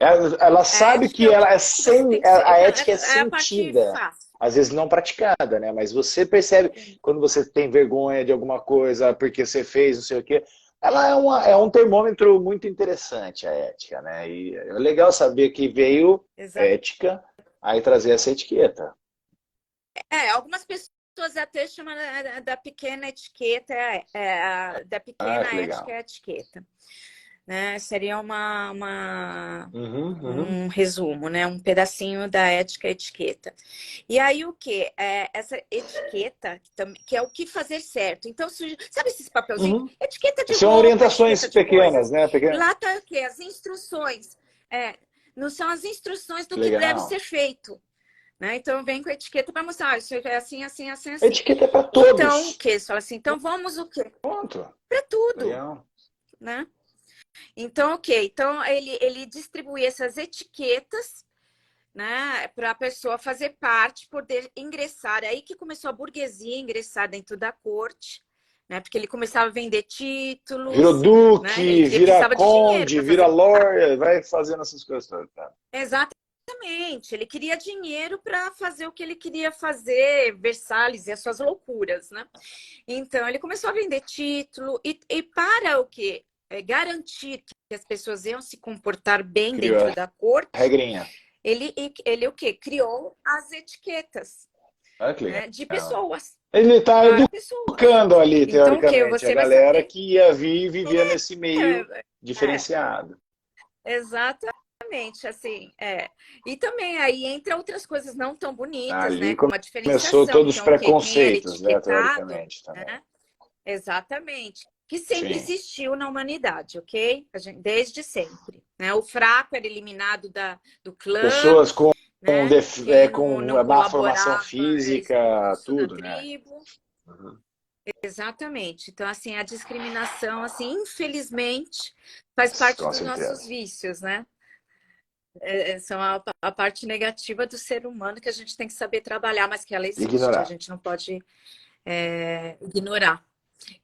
Ela A sabe ética que é o que ela é você sem. tem que ser. A ética é É a parte sentida, fácil. às vezes não praticada, né? Mas você percebe quando você tem vergonha de alguma coisa porque você fez, não sei o quê. Ela é um termômetro muito interessante, a ética, né? E é legal saber que veio Exato. ética aí trazer essa etiqueta. Algumas pessoas até chamam da pequena etiqueta, da Ah, pequena que ética legal. é a etiqueta. Né? Seria Uhum, uhum. um resumo, né? Um pedacinho da ética e etiqueta. E aí o que? Essa etiqueta, que é o que fazer certo. Então, sabe esses papelzinhos? Uhum. Etiqueta de São roupa, orientações etiqueta de pequenas, coisas. né? Lá tá o quê? As instruções. Não são as instruções do Que que deve legal. ser feito. Né? Então, vem com a etiqueta para mostrar, isso é assim, assim, assim, A assim. etiqueta é para Então, o todos. que? Você fala assim, então vamos o quê? Pronto. Para tudo, Legal. né? Então, ok. Então, ele distribui essas etiquetas, né, para a pessoa fazer parte, poder ingressar. É aí que começou a burguesia ingressar dentro da corte, né? Porque ele começava a vender Virou títulos, né? Ele duque, vira precisava de dinheiro conde, para vira fazer lord, vai fazendo essas coisas todas. Tá? Exatamente. Ele queria dinheiro para fazer o que ele queria fazer, Versalhes e as suas loucuras, né? Então, ele começou a vender título e para o quê? Garantir que as pessoas iam se comportar bem Criou dentro a da corte, regrinha. ele o quê? Criou as etiquetas, Olha que né, de legal. pessoas, Ele está para pessoas. educando ali, Então, o quê? teoricamente, a Você vai galera saber. que ia vir e vivia nesse meio É, é, diferenciado. exatamente, assim, E também aí, entre outras coisas não tão bonitas, né, Ali como a começou diferenciação. todos os Então, o quê? Quem era preconceitos, né, etiquetado, teoricamente, também. né? Exatamente. Que sempre Sim. existiu na humanidade, ok? Desde sempre. Né? O fraco era eliminado do clã, Pessoas né? Quem não com má formação colaborava era física, expulso da tudo, né? tribo. Uhum. Exatamente. Então, assim, a discriminação, assim, infelizmente, faz parte Com dos certeza. nossos vícios, né? São a parte negativa do ser humano que a gente tem que saber trabalhar, mas que ela existe, a Ignorar. gente não pode ignorar.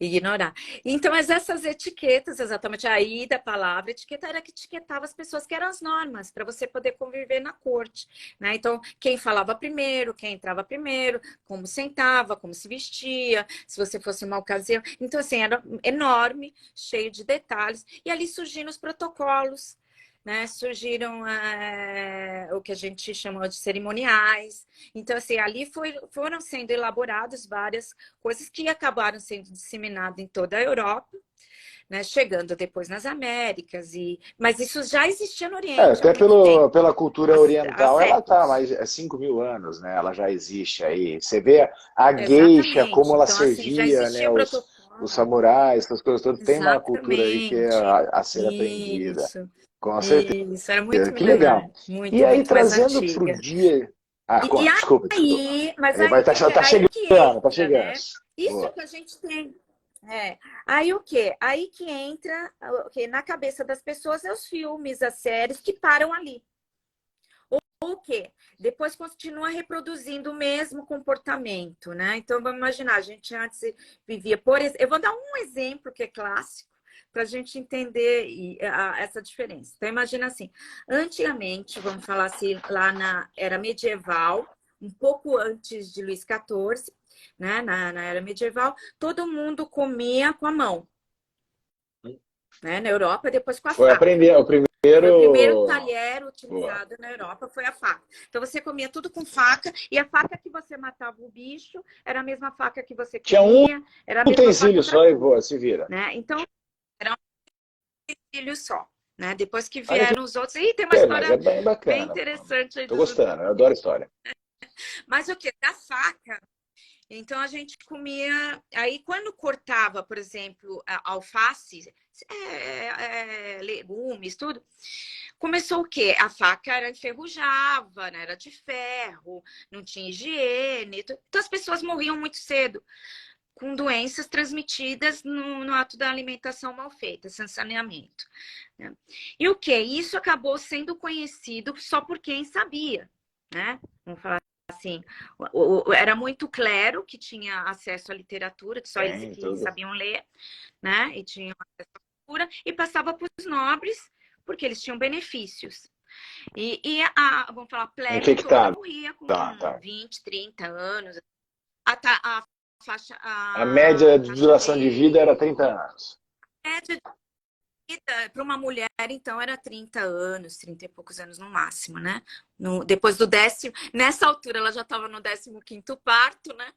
Ignorar. Então, mas essas etiquetas, exatamente, aí da palavra etiqueta era que etiquetava as pessoas que eram as normas, para você poder conviver na corte, né? Então, quem falava primeiro, quem entrava primeiro, como sentava, como se vestia, se você fosse uma ocasião. Então, assim, era enorme, cheio de detalhes, e ali surgiram os protocolos, né? Surgiram o que a gente chamou de cerimoniais. Então, assim, ali foram sendo elaboradas várias coisas que acabaram sendo disseminadas em toda a Europa, né? Chegando depois nas Américas. Mas isso já existia no Oriente há Até muito tempo, pela cultura há oriental, ela está séculos. mais 5 mil anos, né? Ela já existe aí. Você vê a geisha, como Exatamente. ela Então, assim, já servia, né? existia Os protocolo. samurais, essas coisas todas. Tem uma cultura aí que é Exatamente. a ser aprendida. Isso. Com certeza. Isso. Era muito Que legal. milenar. E Muito, aí, muito mais trazendo para o antiga. dia. Ah, E desculpa, desculpa. mas Ele vai aí estar tá aí chegando, que tá entra, chegando. né? Isso Boa. que a gente tem. Aí o quê? Aí que entra o quê? Na cabeça das pessoas é os filmes, as séries que param ali. o quê? Depois continua reproduzindo o mesmo comportamento, né? Então, vamos imaginar, a gente antes vivia, por exemplo, eu vou dar um exemplo que é clássico, para a gente entender essa diferença. Então, imagina assim, antigamente, vamos falar assim, lá na era medieval, um pouco antes de Luís XIV, né? Na era medieval, todo mundo comia com a mão, né? Na Europa, depois com a Foi faca. aprender, o primeiro... Foi o primeiro talher utilizado na Europa, foi a faca. Então você comia tudo com faca, e a faca que você matava o bicho era a mesma faca que você Tinha um comia, era a mesma utensílio faca para só e tudo, se vira. né? Então era um utensílio só, né? Depois que Olha que vieram os outros, e tem uma mas é história bem bem bacana. interessante aí Tô dos... gostando, eu adoro história. Mas o que? Da faca. Então a gente comia. Aí quando cortava, por exemplo, a alface, legumes, tudo, começou o quê? A faca era enferrujava, né? Era de ferro, não tinha higiene. Então as pessoas morriam muito cedo com doenças transmitidas no ato da alimentação mal feita, sem saneamento, né? E o que? Isso acabou sendo conhecido só por quem sabia, né? Vamos falar assim, era muito clero que tinha acesso à literatura, que só eles Tem que tudo. sabiam ler, né? E tinham acesso à cultura, e passava para os nobres, porque eles tinham benefícios. Vamos falar, a plebe toda Infectado. morria com Tá. 20, 30 anos. A faixa, A média a de taxa duração de vida era 30 de anos. média de vida para uma mulher, então, era 30 anos, 30 e poucos anos no máximo, né? Depois do 10º, nessa altura ela já estava no 15º parto, né?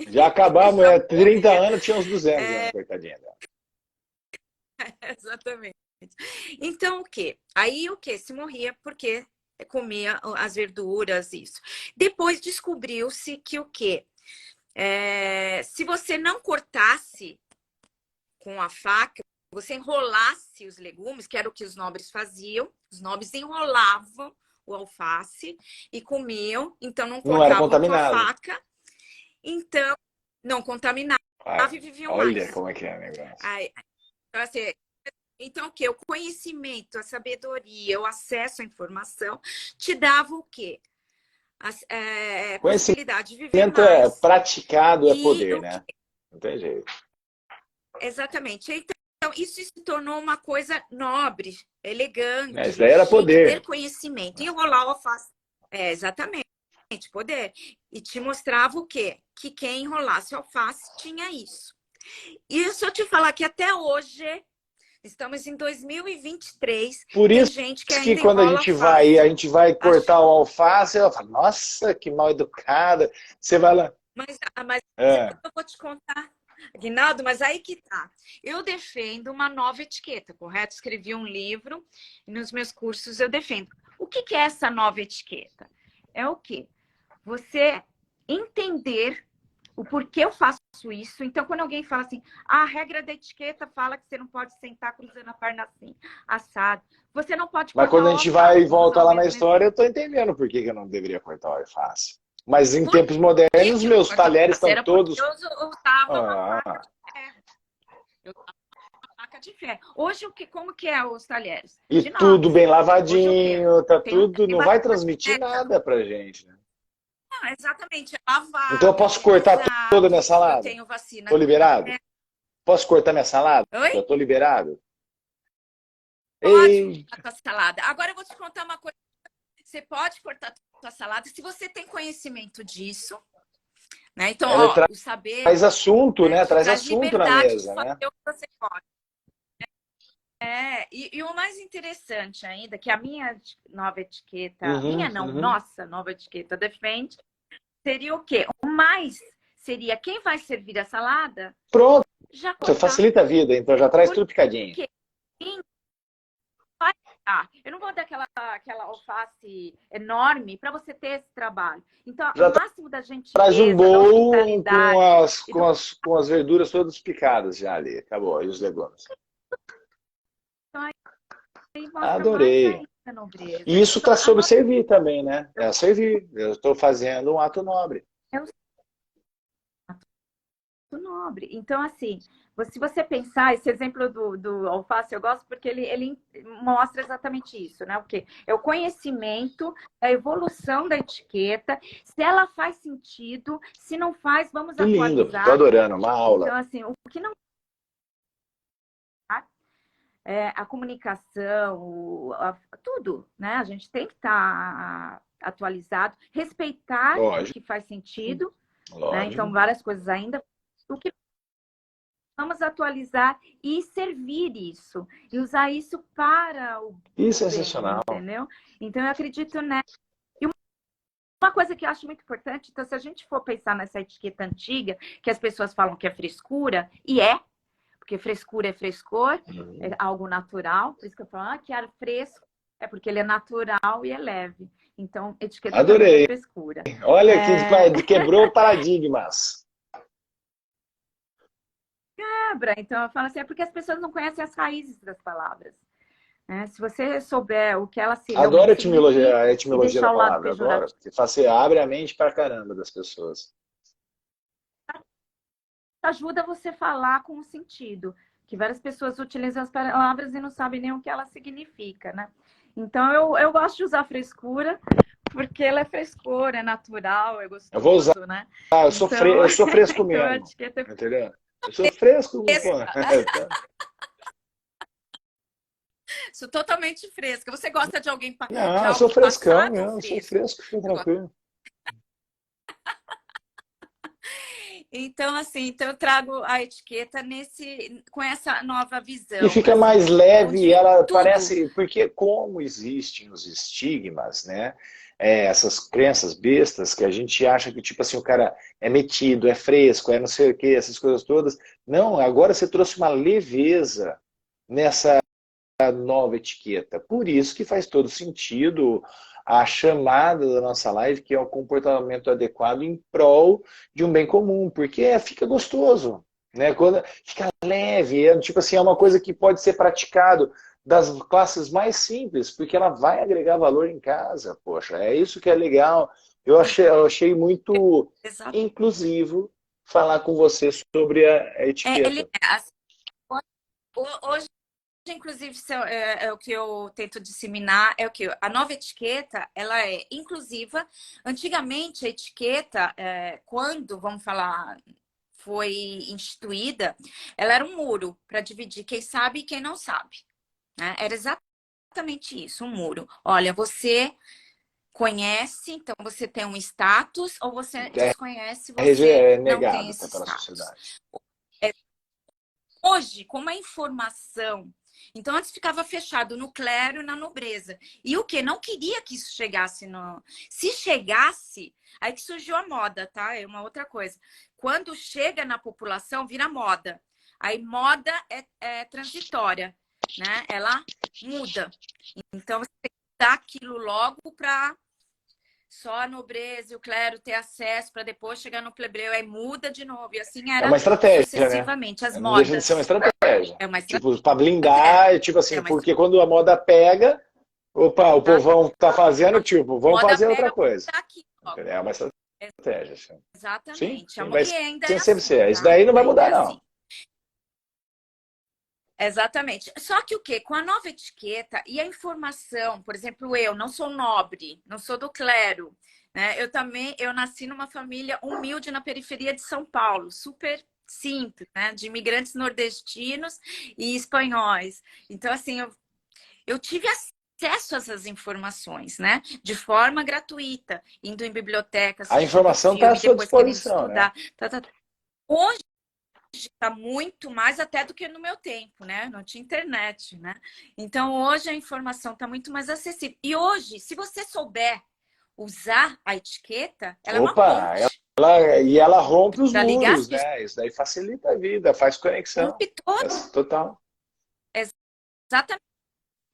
Já E acabamos, já 30 morria. anos, tinha uns 200 anos, coitadinha dela. Exatamente. Então, o quê? Aí o quê? Se morria porque comia as verduras, isso. Depois descobriu-se que o quê? Se você não cortasse com a faca, você enrolasse os legumes, que era o que os nobres faziam, os nobres enrolavam o alface e comiam, então não Não era cortavam com a contaminado. faca, então não contaminava Ah, e viviam olha mais. como é que é o negócio. Aí, então, assim, então, o que? O conhecimento, a sabedoria, o acesso à informação te dava o quê? A possibilidade de viver Conhecimento é mais. praticado, é E poder, o que? né? Não tem jeito. Exatamente. Então, isso se tornou uma coisa nobre, Isso elegante, daí era chique, ter poder. conhecimento. Enrolar o alface. Exatamente. Poder. E te mostrava o quê? Que quem enrolasse o alface tinha isso. E se eu te falar que até hoje, estamos em 2023, Por tem isso gente que que ainda quando a enrola gente vai, alface. cortar o alface, ela fala, nossa, que mal educada. Você vai lá. Mas É, eu vou te contar, Aguinaldo, mas aí que tá. Eu defendo uma nova etiqueta, correto? Escrevi um livro e nos meus cursos eu defendo. O que é essa nova etiqueta? É o quê? Você entender o porquê eu faço isso. Então, quando alguém fala assim, a regra da etiqueta fala que você não pode sentar cruzando a perna assim, assado. Você não pode mas quando cortar a o gente vai e alface, vamos usar volta o lá na mesmo história, exemplo. eu tô entendendo por que eu não deveria cortar o alface. Mas em Por tempos modernos, que eu não meus corto talheres alface? estão Era porque todos... eu usava uma faca Ah, de ferro. Eu usava uma faca de ferro. Hoje, como que é os talheres? e De tudo bem inox. Hoje o quê? lavadinho, tá Tem tudo... Não vai transmitir bastante. nada pra gente, né? Não, exatamente, é Então eu lavado, posso cortar toda a higienizado. minha Eu salada? tenho vacina Tô contra liberado? ferro. Posso cortar minha salada? Oi? Eu tô liberado? Pode Ei, cortar a tua salada. Agora eu vou te contar uma coisa. Você pode cortar a tua salada se você tem conhecimento disso, né? Então, ela ó, o saber, traz assunto, né, né? te Traz traz assunto na liberdade de mesa, fazer né? o que você pode. E o mais interessante ainda, que a minha nova etiqueta, minha Uhum, não, uhum. nossa nova etiqueta defende, seria o quê? O mais seria quem vai servir a salada Pronto, já você cortar. facilita a vida, então já traz Por tudo picadinho. quê? Vai dar. Eu não vou dar aquela alface enorme para você ter esse trabalho. Então, o Já máximo da traz um gentileza, da bowl com hospitalidade as, e com as, com as verduras todas picadas já ali. Acabou, e os legumes. aí mostra mais Adorei. ainda a nobreza. E isso Então, está a sobre nossa servir também, né? É servir. Eu estou fazendo um ato nobre. é o nobre. Então, assim, se você pensar, esse exemplo do alface eu gosto porque ele mostra exatamente isso, né? O quê? É o conhecimento, a evolução da etiqueta, se ela faz sentido, se não faz, vamos Que lindo, tô atualizar. adorando, uma Então, aula. assim, o que não é a comunicação, tudo, né? A gente tem que estar atualizado, respeitar o Lógico, que faz sentido, né? Então, lógico. várias coisas ainda. O que vamos atualizar e servir isso, e usar isso para E o bem, sensacional. entendeu? Então, eu acredito, né? E uma coisa que eu acho muito importante, então, se a gente for pensar nessa etiqueta antiga, que as pessoas falam que é frescura, e é, porque frescura é frescor, é algo natural, por isso que eu falo, que ar fresco é porque ele é natural e é leve. Então, etiqueta também é Adorei. frescura. Olha que quebrou paradigmas. Quebra. Então, eu falo assim, é porque as pessoas não conhecem as raízes das palavras. Né? Se você souber o que ela Adoro realmente significa a e etimologia da deixar o lado palavra, adoro. pejorativo, Porque você abre a mente pra caramba das pessoas. ajuda você a falar com o sentido. Que várias pessoas utilizam as palavras e não sabem nem o que ela significa, né? Então, eu gosto de usar frescura, porque ela é frescor, é natural, é Eu vou usar, gostoso, né? Então, eu sou fresco então eu mesmo. acho que é Entendeu? Eu sou fresco, pô. fresca. Sou totalmente fresca. Você gosta de alguém, de Não, eu sou algo frescão passado ou mesmo, eu sou fresco? fresco, fica tranquilo. Então, assim, então eu trago a etiqueta com essa nova E visão, fica assim, mais leve, onde ela tudo. parece. Porque, como existem os estigmas, né? Essas crenças bestas que a gente acha que, tipo assim, o cara é metido, é fresco, é não sei o quê, essas coisas todas. Não, agora você trouxe uma leveza nessa nova etiqueta. Por isso que faz todo sentido a chamada da nossa live, que é o comportamento adequado em prol de um bem comum, porque fica gostoso, né? Quando fica leve, tipo assim, é uma coisa que pode ser praticado das classes mais simples, porque ela vai agregar valor em casa, poxa, é isso que é legal. Eu achei muito Exato. inclusivo falar com você sobre a etiqueta. Assim, hoje, inclusive, é o que eu tento disseminar, é o que a nova etiqueta, ela é inclusiva. Antigamente, a etiqueta, quando, vamos falar, foi instituída, ela era um muro para dividir quem sabe e quem não sabe. Né? Era exatamente isso, um muro. Olha, você conhece, então você tem um status, ou você desconhece, você É não tem negado esse pela status. sociedade. Hoje, como a informação, então antes ficava fechado no clero e na nobreza. E o que? Não queria que isso chegasse no. Se chegasse, aí que surgiu a moda, tá? É uma outra coisa. Quando chega na população, vira moda. Aí moda é transitória, né? Ela muda. Então você tem que dar aquilo logo para só a nobreza e o clero ter acesso para depois chegar no plebeu, aí muda de novo. E assim É era uma estratégia, né? sucessivamente, as Não deixa de ser uma modas. estratégia. É uma Tipo, para estratégia. blindar, tipo É assim, uma porque quando a moda pega, opa, o estratégia. povão tá fazendo, tipo, vamos Moda fazer outra pega coisa. aqui, ó. É uma estratégia, assim. Sim, Exatamente. sim, vai E ainda é sempre assim, ser. Isso tá? daí não vai Ainda é mudar, não. assim. Exatamente. Só que o quê? Com a nova etiqueta e a informação, por exemplo, eu não sou nobre, não sou do clero, né? Eu nasci numa família humilde na periferia de São Paulo, super simples, né? De imigrantes nordestinos e espanhóis. Então, assim, eu tive acesso a essas informações, né? De forma gratuita, indo em biblioteca, A assistindo informação está à filme, sua depois querendo disposição, né? estudar. Tá. Hoje está muito mais até do que no meu tempo, né? Não tinha internet, né? Então hoje a informação está muito mais acessível. E hoje, se você souber usar a etiqueta, ela é uma Opa, ponte e ela rompe os para ligar as muros, pessoas. né? Isso daí facilita a vida, faz conexão. Rompe todo. Total. Exatamente.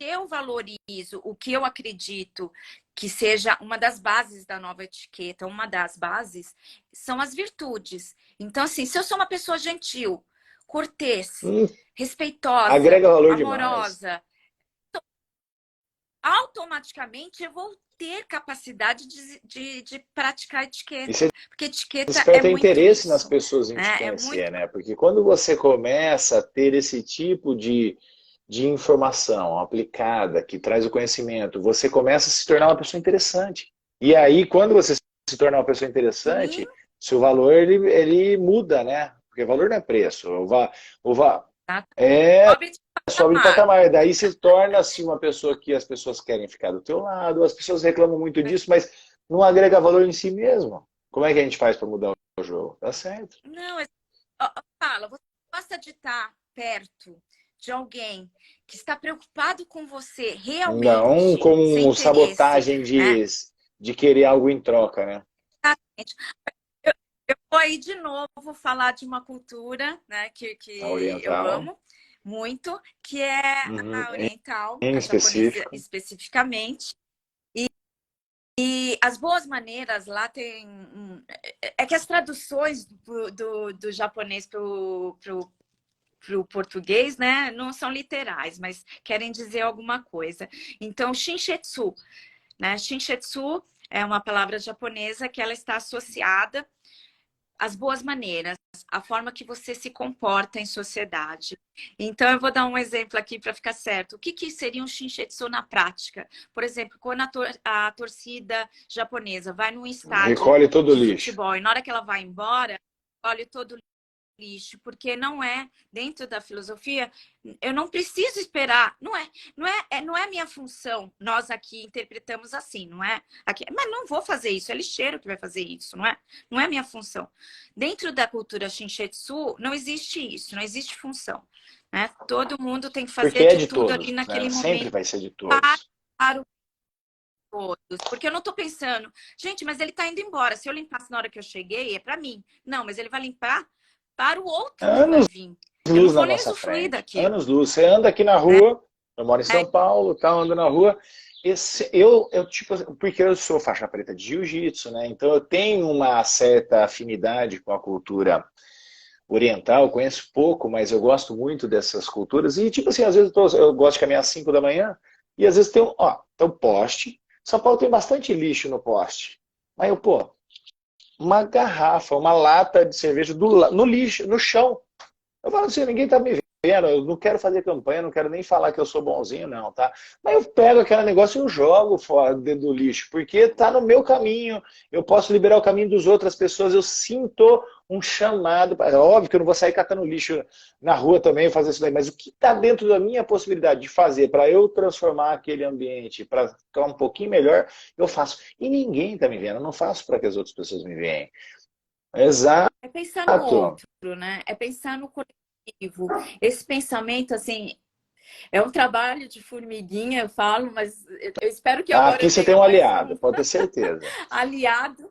Eu valorizo, o que eu acredito que seja uma das bases da nova etiqueta, uma das bases, são as virtudes. Então, assim, se eu sou uma pessoa gentil, cortês, Hum, respeitosa, agrega valor demais. amorosa, automaticamente eu vou ter capacidade de praticar E etiqueta. você Porque etiqueta é desperta muito interesse nas isso, pessoas em te né? É conhecer, muito. né? Porque quando você começa a ter esse tipo de informação aplicada, que traz o conhecimento, você começa a se tornar uma pessoa interessante. E aí, quando você se torna uma pessoa Sim, interessante, seu valor ele muda, né? Porque valor não é preço. O va, tá? é Sobe de sobe de patamar. patamar. Daí se torna-se uma pessoa que as pessoas querem ficar do teu lado, as pessoas reclamam muito disso, mas não agrega valor em si mesmo. Como é que a gente faz para mudar o jogo? Tá certo. Não, fala, você gosta de estar perto de alguém que está preocupado com você Não realmente, sem como interesse, sabotagem né? de querer algo em troca, né? Exatamente. Eu, eu vou aí de novo falar de uma cultura, né, A que eu oriental, amo muito, que é uhum, a oriental, em a japonesa específico. especificamente. E as boas maneiras lá tem. É que as traduções do japonês para o português, né, não são literais, mas querem dizer alguma coisa. Então, shinshetsu, né? Shinshetsu é uma palavra japonesa que ela está associada às boas maneiras, a forma que você se comporta em sociedade. Então, eu vou dar um exemplo aqui para ficar certo. O que seria um shinshetsu na prática? Por exemplo, quando a torcida japonesa vai num estádio Recolhe todo o de lixo. futebol e na hora que ela vai embora, olha todo o lixo, porque não é dentro da filosofia, eu não preciso esperar, não é minha função. Nós aqui interpretamos assim, não é? Aqui, mas não vou fazer isso, é lixeiro que vai fazer isso, não é? Não é minha função. Dentro da cultura Shinshetsu não existe isso, não existe função, né? Todo mundo tem que Porque fazer é de de tudo todos, ali né? naquele Sempre momento vai ser de para, todos. para o todos, porque eu não estou pensando, gente, mas ele está indo embora. Se eu limpasse na hora que eu cheguei, é para mim. Não, mas ele vai limpar para o outro que vai Anos vir. Eu não luz na vou nem nossa usufruir frente. daquilo, Anos luz. Você anda aqui na né? rua, eu moro em São Paulo, tá andando na rua. Eu tipo, porque eu sou faixa preta de jiu-jitsu, né? Então eu tenho uma certa afinidade com a cultura oriental, conheço pouco, mas eu gosto muito dessas culturas. E, tipo assim, às vezes eu gosto de caminhar às 5 da manhã, e às vezes tem um poste. São Paulo tem bastante lixo no poste. Aí eu, pô, uma garrafa, uma lata de cerveja no lixo, no chão. Eu falo assim, ninguém tá me vendo, eu não quero fazer campanha, não quero nem falar que eu sou bonzinho, não, tá? Mas eu pego aquele negócio e eu jogo fora dentro do lixo, porque tá no meu caminho, eu posso liberar o caminho das outras pessoas, eu sinto um chamado, é óbvio que eu não vou sair catando lixo na rua também, fazer isso daí, mas o que está dentro da minha possibilidade de fazer para eu transformar aquele ambiente para ficar um pouquinho melhor, eu faço. E ninguém tá me vendo, eu não faço para que as outras pessoas me veem. Exato. É pensar no outro, né? É pensar no coletivo. Esse pensamento, assim, é um trabalho de formiguinha, eu falo, mas eu espero que agora Aqui eu você tem tenha um mais aliado, um pode ter certeza. aliado,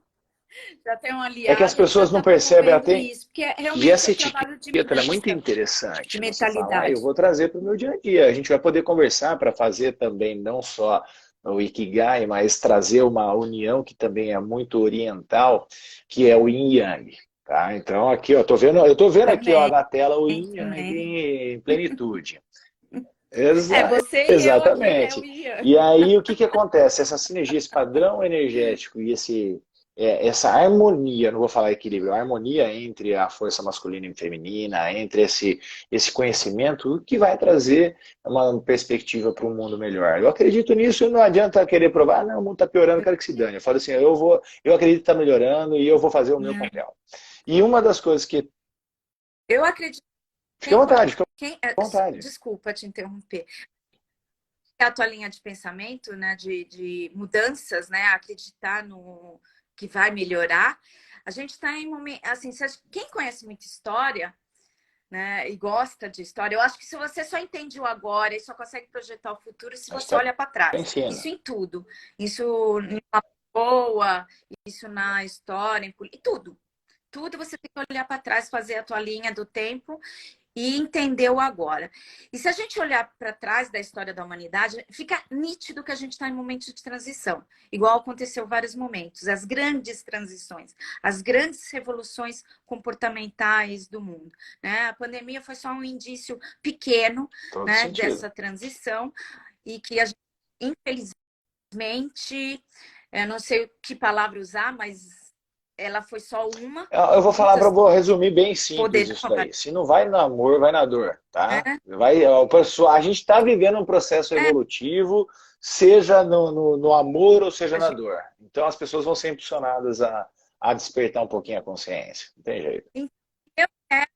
já tenho um É que as aliado que já pessoas não está percebem promovendo até. isso, porque E realmente essa é trabalho de etiqueta é muito mudança de interessante. Você fala, eu mentalidade. vou trazer para o meu dia a dia. A gente vai poder conversar para fazer também não só o Ikigai, mas trazer uma união que também é muito oriental, que é o Yin Yang. Tá? Então aqui, ó, eu tô vendo aqui ó, Também, na tela o Yin Yang também. em plenitude. É, você e eu aqui é o Exatamente. Ian. E aí o que que acontece? Essa sinergia, esse padrão energético e essa harmonia, não vou falar equilíbrio, a harmonia entre a força masculina e feminina, entre esse conhecimento, o que vai trazer uma perspectiva para um mundo melhor. Eu acredito nisso e não adianta querer provar, não, o mundo está piorando, quero que se dane. Eu falo assim, eu acredito que está melhorando e eu vou fazer o meu Não. papel. E uma das coisas que. Eu acredito. Fique à vontade, fique Quem, à vontade. desculpa te interromper. A tua linha de pensamento, né, de mudanças, né, acreditar no que vai melhorar. A gente está em momento, assim, quem conhece muita história, né, e gosta de história, eu acho que se você só entende o agora e só consegue projetar o futuro se A você história olha para trás. ensina. Isso em tudo. Isso na boa, isso na história, em tudo. Tudo você tem que olhar para trás, fazer a tua linha do tempo e entender o agora. E se a gente olhar para trás da história da humanidade, fica nítido que a gente está em momentos de transição, igual aconteceu vários momentos, as grandes transições, as grandes revoluções comportamentais do mundo. Né? A pandemia foi só um indício pequeno, Todo né, sentido. dessa transição e que a gente infelizmente, eu não sei que palavra usar, mas ela foi só uma Eu de vou falar muitas vou resumir bem simples poderão isso daí. aparecer, Se não vai no amor, vai na dor, tá? né? A gente está vivendo um processo É, evolutivo, seja no amor ou seja na dor. Então as pessoas vão ser impulsionadas a despertar um pouquinho a consciência. Não tem jeito. eu quero,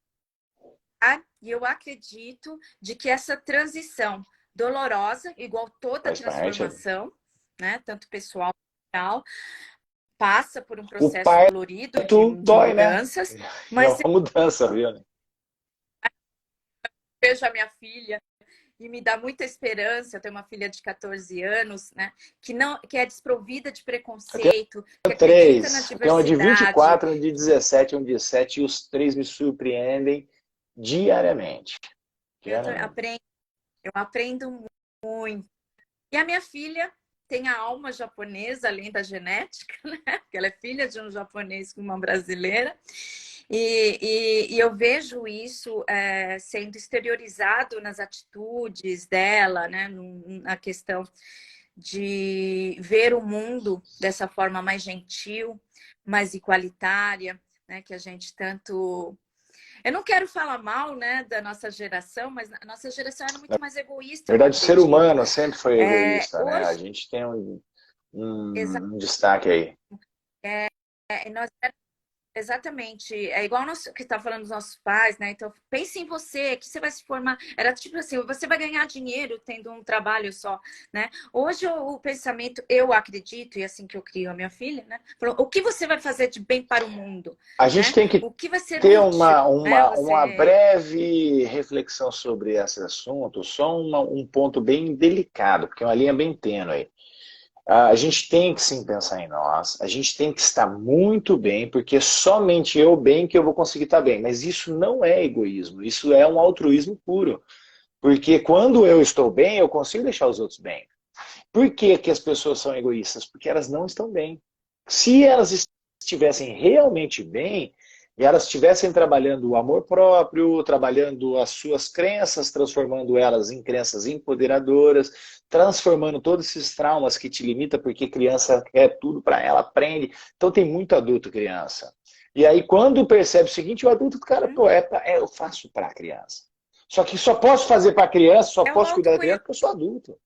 e eu acredito de que essa transição dolorosa, igual toda Faz parte. transformação, né, tanto pessoal como social, passa por um O processo dolorido parto de dói, né? mudanças, É mas uma mudança, viu? Né? eu vejo a minha filha e me dá muita esperança. Eu tenho uma filha de 14 anos, né, que é desprovida de Eu tenho preconceito, que acredita na três. Eu tenho uma de diversidade. 24, uma de 17, uma de 17, e os três me surpreendem diariamente. Eu Diariamente. aprendo, eu aprendo muito. E a minha filha tem a alma japonesa, além da genética, né? Porque ela é filha de um japonês com uma brasileira. E eu vejo isso sendo exteriorizado nas atitudes dela, né? Na questão de ver o mundo dessa forma mais gentil, mais igualitária, né? Que a gente tanto. Eu não quero falar mal, né, da nossa geração, mas a nossa geração era muito mais egoísta, Na eu verdade, o ser acredito. humano sempre foi egoísta, né? A Hoje, gente tem um destaque aí. nós exatamente, é igual o que está falando dos nossos pais, né? Então, pense em você, que você vai se formar. Era tipo assim, você vai ganhar dinheiro tendo um trabalho só, né? Hoje o pensamento, eu acredito, e é assim que eu crio a minha filha, né? Falou, o que você vai fazer de bem para o mundo, A gente né? tem que O que vai ser ter útil, né? uma Você breve reflexão sobre esse assunto, só um ponto bem delicado, porque é uma linha bem tênue. A gente tem que sim pensar em nós, a gente tem que estar muito bem, porque somente eu bem que eu vou conseguir estar bem. Mas isso não é egoísmo, isso é um altruísmo puro. Porque quando eu estou bem, eu consigo deixar os outros bem. Por que, que as pessoas são egoístas? Porque elas não estão bem. Se elas estivessem realmente bem, e elas estivessem trabalhando o amor próprio, trabalhando as suas crenças, transformando elas em crenças empoderadoras, transformando todos esses traumas que te limitam, porque criança é tudo para ela, aprende. Então tem muito adulto criança. E aí quando percebe o seguinte, o adulto, cara, pô, eu faço para a criança. Só que só posso fazer para a criança, só é o posso cuidar da criança autoconhecimento. porque eu sou adulto.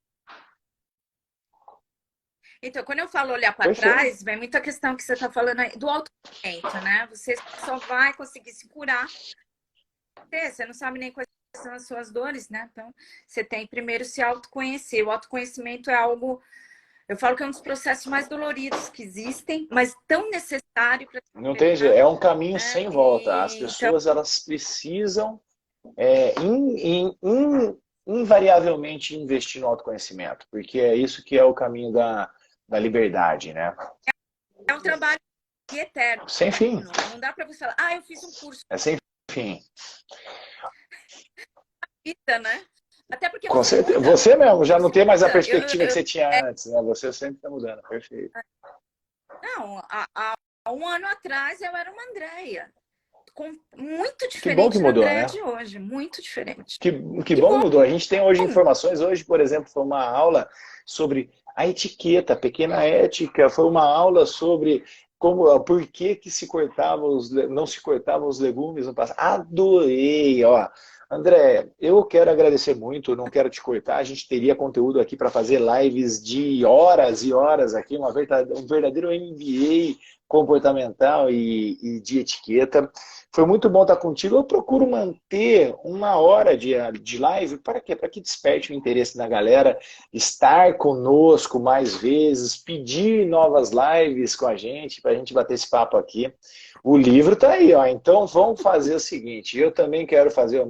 Então, quando eu falo olhar para Perfeito. trás, vem muita questão que você está falando aí do autoconhecimento, né? Você só vai conseguir se curar. Você não sabe nem quais são as suas dores, né? Então, você tem primeiro se autoconhecer. O autoconhecimento é algo, eu falo que é um dos processos mais doloridos que existem, mas tão necessário para Não tem jeito, libertar, é um caminho né? sem volta. As E então, pessoas elas precisam invariavelmente investir no autoconhecimento, porque é isso que é o caminho da liberdade, né? é um trabalho eterno. Sem fim, Não dá para você falar, eu fiz um curso é sem fim. de vida, né? Até porque Com você certeza. muda. Você mesmo já não Você tem mais a muda. perspectiva que você tinha antes, né? Você sempre está mudando, perfeito. Não, há um ano atrás eu era uma Andreia. Muito Que bom que diferente da mudou, Andréia né? de hoje, muito diferente. Que Que bom bom! que mudou. A gente tem hoje informações. Hoje, por exemplo, foi uma aula sobre a etiqueta, a pequena ética. Foi uma aula sobre por que, que não se cortavam os legumes no passado. Adorei, ó. André, eu quero agradecer muito, não quero te cortar. A gente teria conteúdo aqui para fazer lives de horas e horas aqui, um verdadeiro MBA comportamental e de etiqueta. Foi muito bom estar contigo. Eu procuro manter uma hora de live para quê? Para que desperte o interesse da galera, estar conosco mais vezes, pedir novas lives com a gente, para a gente bater esse papo aqui. O livro está aí, ó. Então vamos fazer o seguinte. Eu também quero fazer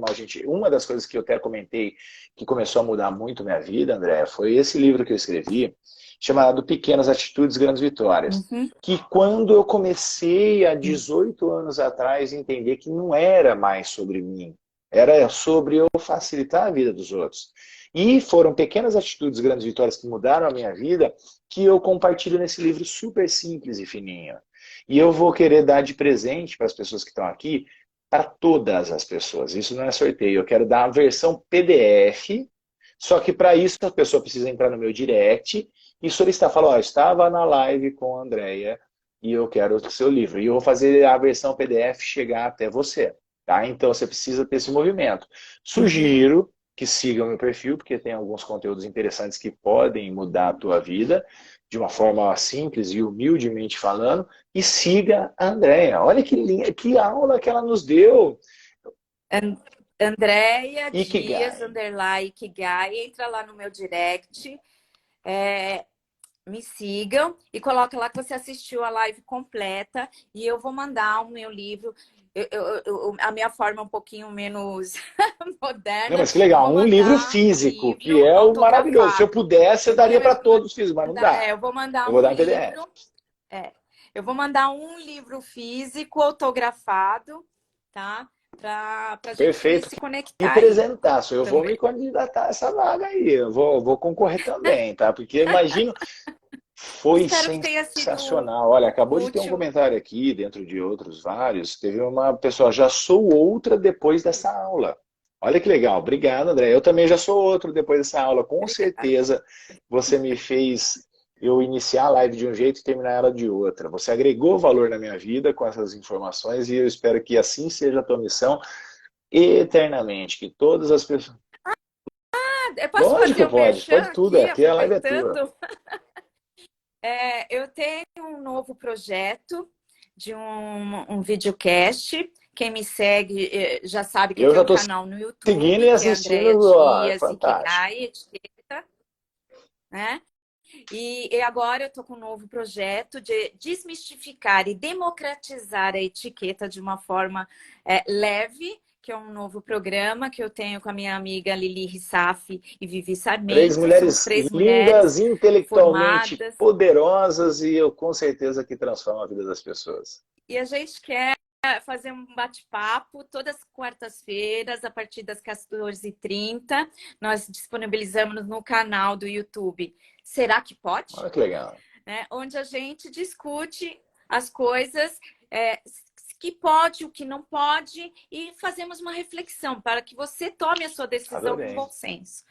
uma das coisas que eu até comentei que começou a mudar muito minha vida, André, foi esse livro que eu escrevi, chamado Pequenas Atitudes, Grandes Vitórias. Uhum. Que quando eu comecei há 18 anos atrás a entender que não era mais sobre mim, era sobre eu facilitar a vida dos outros. E foram pequenas atitudes, grandes vitórias que mudaram a minha vida, que eu compartilho nesse livro super simples e fininho. E eu vou querer dar de presente para as pessoas que estão aqui, para todas as pessoas. Isso não é sorteio. Eu quero dar a versão PDF Só que para isso a pessoa precisa entrar no meu direct e solicitar, falar, ó, estava na live com a Andrea e eu quero o seu livro. E eu vou fazer a versão PDF chegar até você, tá? Então você precisa ter esse movimento. Uhum. Sugiro que siga o meu perfil, porque tem alguns conteúdos interessantes que podem mudar a tua vida de uma forma simples e humildemente falando, e siga a Andrea. Olha que linha, que aula que ela nos deu. An- Andréia Dias, Ikigai. underline Ikigai, entra lá no meu direct, é, me sigam e coloca lá que você assistiu a live completa e eu vou mandar o meu livro. A minha forma é um pouquinho menos Não, moderna. mas que Eu legal, vou um livro mandar um físico, que livro é o maravilhoso. Se eu autografado. pudesse, eu Eu daria quero para todos os filhos, mas não dá. eu vou mandar Eu vou um dar em PDF. livro. É, eu vou mandar um livro físico autografado, tá? Para a gente Perfeito. se E conectar aí presentaço. Eu vou me também. candidatar a essa vaga aí. Eu vou concorrer também, tá? Porque imagino, foi Espero que tenha sido sensacional. Olha, acabou de ter um útil. comentário aqui, dentro de outros vários. Teve uma pessoa, já sou outra depois dessa aula. Olha que legal. Obrigado, André. Eu também já sou outro depois dessa aula. Com Obrigada. certeza você me fez eu iniciar a live de um jeito e terminar ela de outra. Você agregou valor na minha vida com essas informações e eu espero que assim seja a tua missão eternamente. Que todas as pessoas. Eu posso fazer Lógico, o merchan pode tudo. aqui, Aqui a live é tua. aproveitando? Eu tenho um novo projeto de um videocast. Quem me segue já sabe que eu Eu já tenho um estou canal no seguindo YouTube, e que é assistindo. Andréia Ó, Dias, fantástico. Ikigai, etiqueta, né? E agora eu estou com um novo projeto de desmistificar e democratizar a etiqueta de uma forma leve, que é um novo programa que eu tenho com a minha amiga Lili Rissaf e Vivi Três Sarmento. Somos mulheres três mulheres lindas, intelectualmente formadas poderosas e eu com certeza que transformam a vida das pessoas. e a gente quer fazer um bate-papo todas as quartas-feiras, a partir das 14h30. Nós disponibilizamos no canal do YouTube. Será que pode? Olha que legal. Né? Onde a gente discute as coisas é, que pode, o que não pode, e fazemos uma reflexão para que você tome a sua decisão com Adorei. bom senso.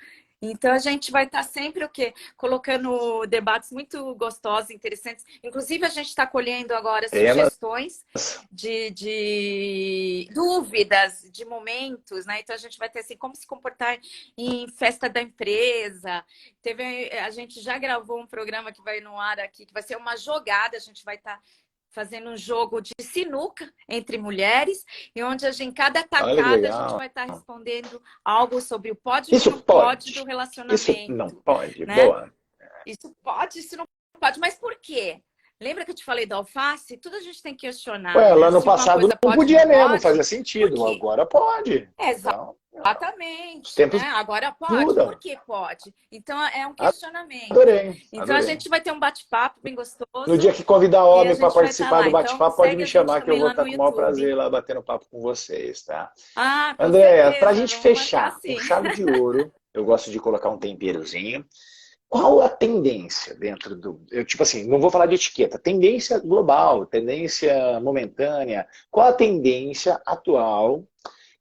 Então, a gente vai estar sempre o quê? Colocando debates muito gostosos, interessantes. Inclusive, a gente está colhendo agora Temas. sugestões de dúvidas, de momentos, né? Então, a gente vai ter assim, como se comportar em festa da empresa. A gente já gravou um programa que vai no ar aqui, que vai ser uma jogada, a gente vai estar fazendo um jogo de sinuca entre mulheres, e onde em cada Olha que tacada a gente legal. vai estar respondendo algo sobre o pode e o que Isso não pode do pode. Isso não relacionamento, pode. né? Boa. Isso pode, isso não pode, mas por quê? Lembra que eu te falei da alface? Tudo a gente tem que questionar, Ué, né? lá no Se uma passado coisa não pode ou não podia mesmo, pode, fazia por sentido. quê? Agora pode. É, Então, os exatamente, tempos né? Agora pode. Por mudam. que pode? Então é um questionamento. Adorei, Então a adorei. gente vai ter um bate-papo bem No gostoso dia que convidar e a homem para gente vai estar participar do lá. Então bate-papo, pode segue me a gente chamar que eu também vou lá estar no com o maior prazer YouTube. lá batendo papo com vocês, tá? Ah, com Andréia, para a certeza. gente Vamos marcar fechar com sim. chave de ouro, eu gosto de colocar um temperozinho. Qual a tendência dentro do. Eu, tipo assim, não vou falar de etiqueta, tendência global, tendência momentânea. Qual a tendência atual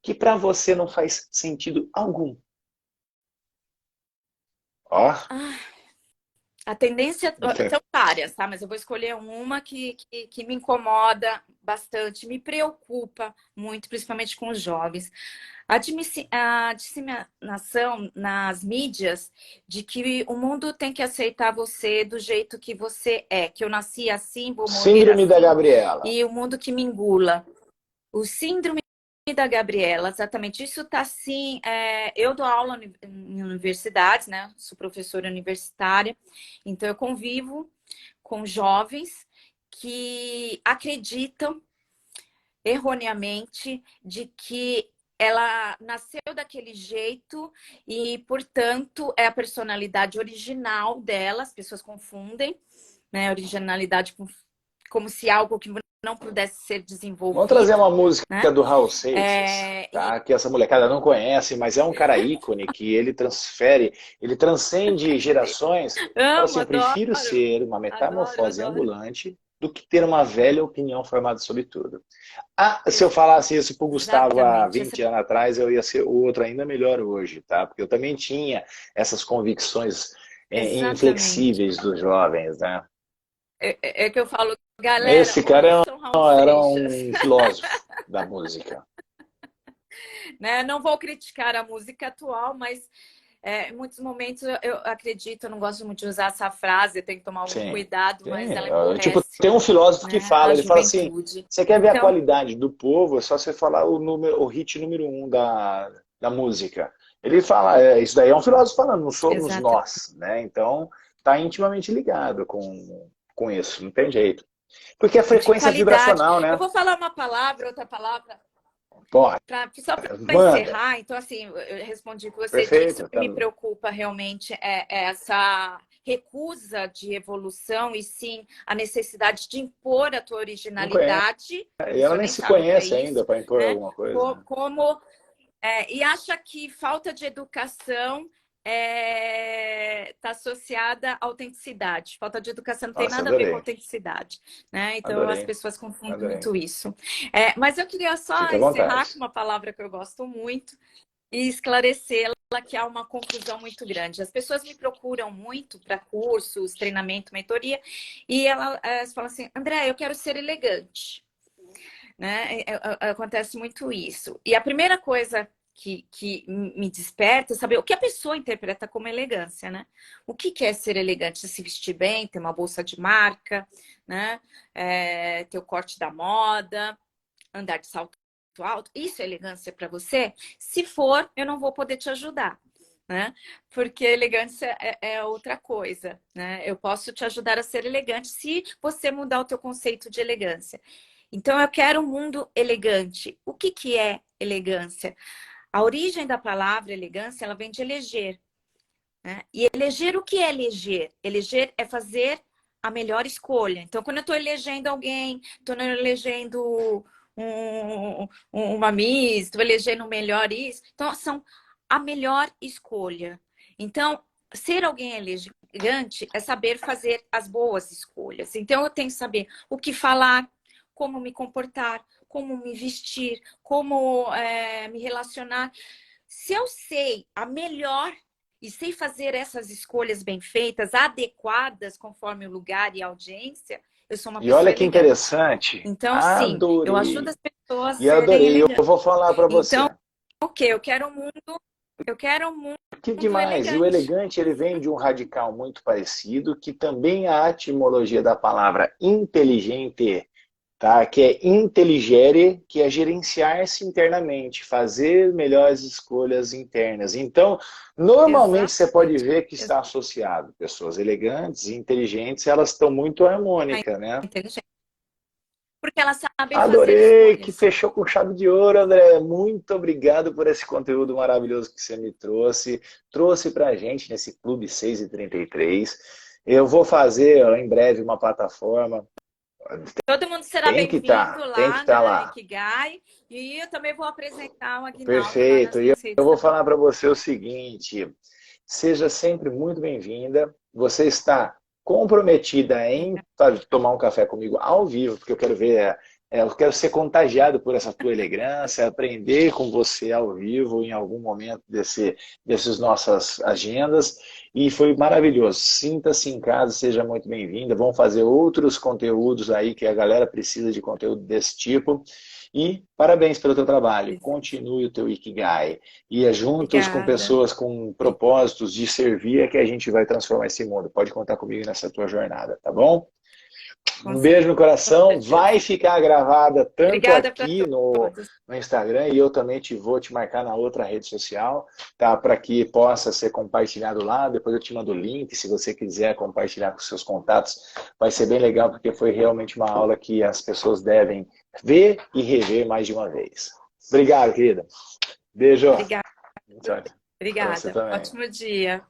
que para você não faz sentido algum? Ó, Ah, a tendência. São várias, tá? Mas eu vou escolher uma que me incomoda bastante, me preocupa muito, principalmente com os jovens. A disseminação nas mídias de que o mundo tem que aceitar você do jeito que você é, que eu nasci assim, vou morrer síndrome da assim, Gabriela. e o mundo que me engula. O síndrome da Gabriela, exatamente. Isso está assim. Eu dou aula em universidades, né? Sou professora universitária, então eu convivo com jovens que acreditam erroneamente de que ela nasceu daquele jeito e, portanto, é a personalidade original dela. As pessoas confundem, né? Originalidade como se algo que não pudesse ser Vamos trazer desenvolvido, uma música né? do Raul Seixas, É, e, tá? Que essa molecada não conhece, mas é um cara ícone que ele transfere, ele transcende gerações. Fala assim, amo, eu prefiro adoro, ser uma adoro, metamorfose adoro. ambulante do que ter uma velha opinião formada sobre tudo. Ah, se eu falasse isso para o Gustavo há Exatamente. 20 anos atrás, eu ia ser outro ainda melhor hoje, tá? Porque eu também tinha essas convicções Exatamente. inflexíveis dos jovens, né? É que eu falo, galera, Esse cara ouçam Raul era Seixas. um filósofo da música. Né? Não vou criticar a música atual, mas em muitos momentos eu acredito, eu não gosto muito de usar essa frase, eu tenho que tomar algum Sim. cuidado, mas ela Tipo, emburrece, tem um filósofo que né, a fala, ele fala assim, juventude. você quer ver a Então, qualidade do povo, é só você falar o hit número um da música. Ele fala, isso daí é um filósofo falando, não somos exatamente. nós, né? Então, está intimamente ligado com isso, não tem jeito. Porque a frequência Qualidade. vibracional, Eu né? vou falar uma palavra, outra palavra, Pode, só para manda. encerrar. Então, assim, eu respondi o que você disse. Perfeito. O que me preocupa realmente é essa recusa de evolução e sim a necessidade de impor a tua Não conhece. originalidade. E O ela senhor nem nem se sabe o que é conhece ainda isso, para impor né? alguma coisa. Como e acha que falta de educação está associada à autenticidade. Falta de educação não tem Nossa, nada a ver com adorei. autenticidade, né? Então as Adorei. pessoas confundem Adorei. muito isso. Mas eu queria só Fica à encerrar com vontade. uma palavra que eu gosto muito e esclarecê-la, que há uma confusão muito grande. As pessoas me procuram muito para cursos, treinamento, mentoria, e elas falam assim, André, eu quero ser elegante, né? Acontece muito isso. E a primeira coisa que me desperta é saber o que a pessoa interpreta como elegância, né? O que é ser elegante? Se vestir bem, ter uma bolsa de marca, né? Ter o corte da moda, andar de salto alto. Isso é elegância para você? Se for, eu não vou poder te ajudar. Né? Porque elegância é outra coisa, né? Eu posso te ajudar a ser elegante se você mudar o teu conceito de elegância. Então, eu quero um mundo elegante. O que é elegância? A origem da palavra elegância, ela vem de eleger. Né? E eleger, o que é eleger? Eleger é fazer a melhor escolha. Então, quando eu estou elegendo alguém, estou elegendo uma Miss, estou elegendo o melhor isso. Então, são a melhor escolha. Então, ser alguém elegante é saber fazer as boas escolhas. Então, eu tenho que saber o que falar, como me comportar, como me vestir, como me relacionar. Se eu sei a melhor e sei fazer essas escolhas bem feitas, adequadas conforme o lugar e a audiência, eu sou uma E pessoa olha que elegante. interessante. Então, sim, eu ajudo Adorei. as pessoas a E serem adorei. Eu elegantes. vou falar para Então, você. o quê? Eu quero um Que mundo demais. E o elegante. elegante, ele vem de um radical muito parecido, que também é a etimologia da palavra inteligente, tá? Que é inteligere, que é gerenciar-se internamente, fazer melhores escolhas internas. Então, normalmente você pode Exatamente. ver que está associado pessoas elegantes e inteligentes, elas estão muito harmônicas, né? Inteligente. Porque elas sabem fazer Adorei, que escolhas. fechou com chave de ouro, André. Muito obrigado por esse conteúdo maravilhoso que você me trouxe. Trouxe para a gente nesse Clube 6:33. Eu vou fazer em breve uma plataforma. Todo mundo será bem-vindo Tem que lá estar na lá. Ikigai. E eu também vou apresentar o Aguinaldo lá nas Perfeito. E eu minhas redes vou também. falar para você o seguinte: seja sempre muito bem-vinda. Você está comprometida em tomar um café comigo ao vivo, porque eu quero ver, eu quero ser contagiado por essa tua elegância, aprender com você ao vivo em algum momento desses nossas agendas. E foi maravilhoso. Sinta-se em casa, seja muito bem-vinda. Vamos fazer outros conteúdos aí que a galera precisa de conteúdo desse tipo. E parabéns pelo teu trabalho. Continue o teu Ikigai. E é juntos com Obrigada. pessoas com propósitos de servir é que a gente vai transformar esse mundo. Pode contar comigo nessa tua jornada, tá bom? Com Um beijo no coração. Vai certeza. ficar gravada tanto Obrigada para aqui todos. no Instagram e eu também vou te marcar na outra rede social, tá? Para que possa ser compartilhado lá. Depois eu te mando o link, se você quiser compartilhar com seus contatos. Vai ser bem legal, porque foi realmente uma aula que as pessoas devem ver e rever mais de uma vez. Obrigado, querida. Beijo. Obrigada. Tchau. Para você Obrigada. também. Ótimo dia.